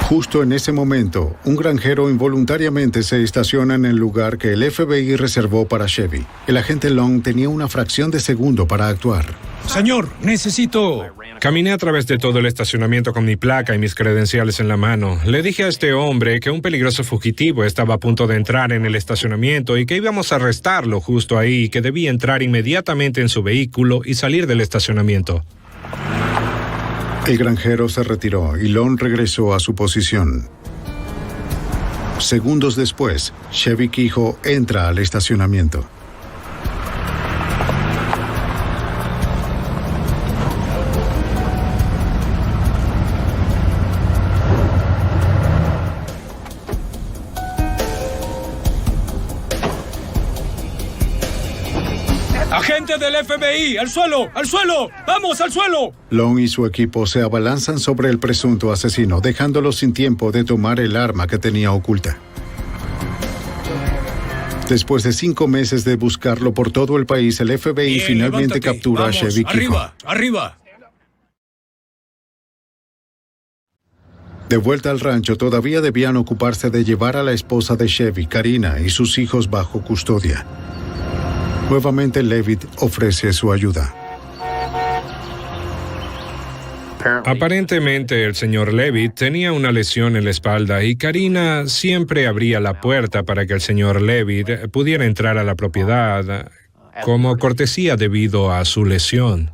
S1: Justo en ese momento, un granjero involuntariamente se estaciona en el lugar que el FBI reservó para Chevy. El agente Long tenía una fracción de segundo para actuar.
S10: Señor, necesito...
S21: Caminé a través de todo el estacionamiento con mi placa y mis credenciales en la mano. Le dije a este hombre que un peligroso fugitivo estaba a punto de entrar en el estacionamiento y que íbamos a arrestarlo justo ahí y que debía entrar inmediatamente en su vehículo y salir del estacionamiento.
S1: El granjero se retiró y Long regresó a su posición. Segundos después, Chevy Kehoe entra al estacionamiento.
S10: ¡Agente del FBI! ¡Al suelo! ¡Al suelo! ¡Vamos, al suelo!
S1: Long y su equipo se abalanzan sobre el presunto asesino, dejándolo sin tiempo de tomar el arma que tenía oculta. Después de 5 meses de buscarlo por todo el país, el FBI
S10: Bien,
S1: finalmente
S10: levántate.
S1: captura
S10: Vamos,
S1: a Chevy Kehoe.
S10: ¡Arriba! ¡Arriba!
S1: De vuelta al rancho, todavía debían ocuparse de llevar a la esposa de Chevy, Karina, y sus hijos bajo custodia. Nuevamente Levitt ofrece su ayuda.
S21: Aparentemente el señor Levitt tenía una lesión en la espalda y Karina siempre abría la puerta para que el señor Levitt pudiera entrar a la propiedad como cortesía debido a su lesión.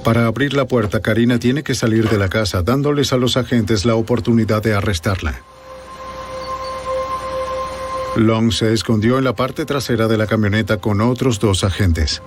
S1: Para abrir la puerta, Karina tiene que salir de la casa, dándoles a los agentes la oportunidad de arrestarla. Long se escondió en la parte trasera de la camioneta con otros 2 agentes.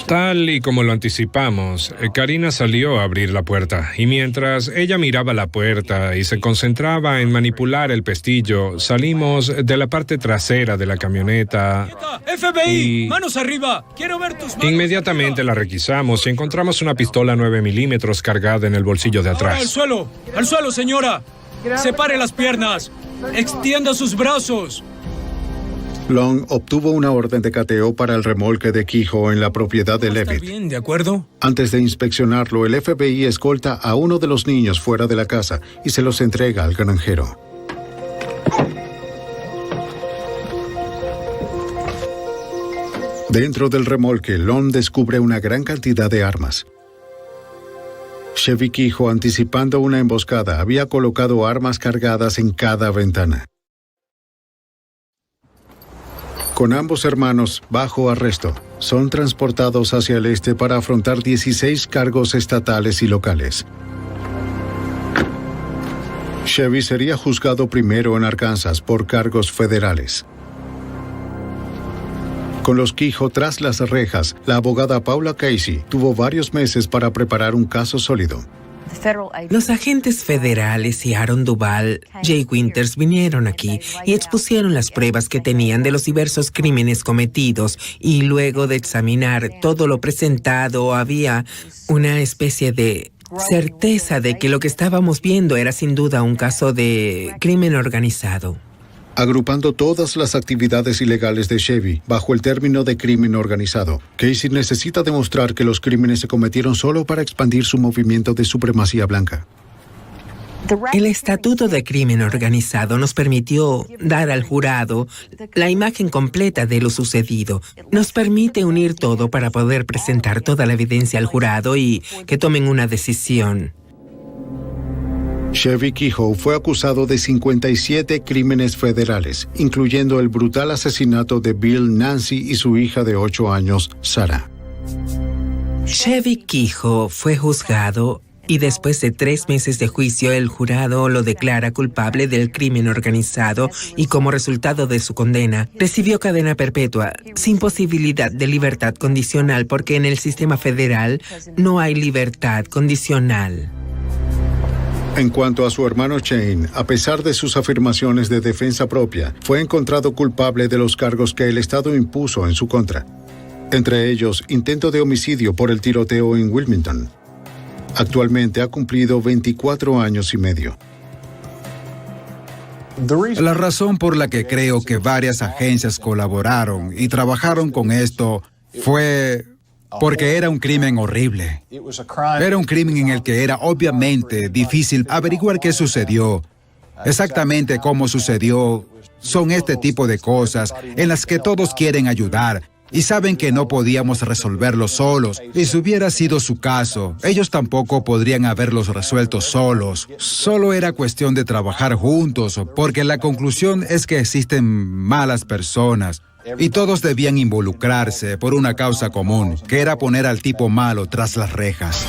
S21: Tal y como lo anticipamos, Karina salió a abrir la puerta y mientras ella miraba la puerta y se concentraba en manipular el pestillo, salimos de la parte trasera de la camioneta.
S10: ¡FBI! ¡Manos arriba! ¡Quiero ver tus manos!
S21: Inmediatamente la requisamos y encontramos una pistola 9 milímetros cargada en el bolsillo de
S10: Ahora,
S21: atrás.
S10: ¡al suelo, señora! ¡Separe las piernas! ¡Extienda sus brazos!
S1: Long obtuvo una orden de cateo para el remolque de Kehoe en la propiedad de Levitt.
S10: Está bien, ¿de acuerdo?
S1: Antes de inspeccionarlo, el FBI escolta a uno de los niños fuera de la casa y se los entrega al granjero. Dentro del remolque, Lon descubre una gran cantidad de armas. Chevy Kehoe, anticipando una emboscada, había colocado armas cargadas en cada ventana. Con ambos hermanos bajo arresto, son transportados hacia el este para afrontar 16 cargos estatales y locales. Chevy sería juzgado primero en Arkansas por cargos federales. Con los Kehoe tras las rejas, la abogada Paula Casey tuvo varios meses para preparar un caso sólido.
S11: Los agentes federales y Aaron Duval, Jay Winters, vinieron aquí y expusieron las pruebas que tenían de los diversos crímenes cometidos, y luego de examinar todo lo presentado, había una especie de certeza de que lo que estábamos viendo era sin duda un caso de crimen organizado.
S1: Agrupando todas las actividades ilegales de Chevy bajo el término de crimen organizado, Casey necesita demostrar que los crímenes se cometieron solo para expandir su movimiento de supremacía blanca.
S11: El Estatuto de Crimen Organizado nos permitió dar al jurado la imagen completa de lo sucedido. Nos permite unir todo para poder presentar toda la evidencia al jurado y que tomen una decisión.
S1: Chevy Kehoe fue acusado de 57 crímenes federales, incluyendo el brutal asesinato de Bill, Nancy y su hija de 8 años, Sarah.
S11: Chevy Kehoe fue juzgado y después de 3 meses de juicio, el jurado lo declara culpable del crimen organizado y como resultado de su condena, recibió cadena perpetua, sin posibilidad de libertad condicional, porque en el sistema federal no hay libertad condicional.
S1: En cuanto a su hermano Shane, a pesar de sus afirmaciones de defensa propia, fue encontrado culpable de los cargos que el Estado impuso en su contra. Entre ellos, intento de homicidio por el tiroteo en Wilmington. Actualmente ha cumplido 24 años y medio.
S20: La razón por la que creo que varias agencias colaboraron y trabajaron con esto fue porque era un crimen horrible. Era un crimen en el que era obviamente difícil averiguar qué sucedió, exactamente cómo sucedió. Son este tipo de cosas en las que todos quieren ayudar y saben que no podíamos resolverlo solos. Y si hubiera sido su caso, ellos tampoco podrían haberlos resuelto solos. Solo era cuestión de trabajar juntos, porque la conclusión es que existen malas personas. Y todos debían involucrarse por una causa común, que era poner al tipo malo tras las rejas.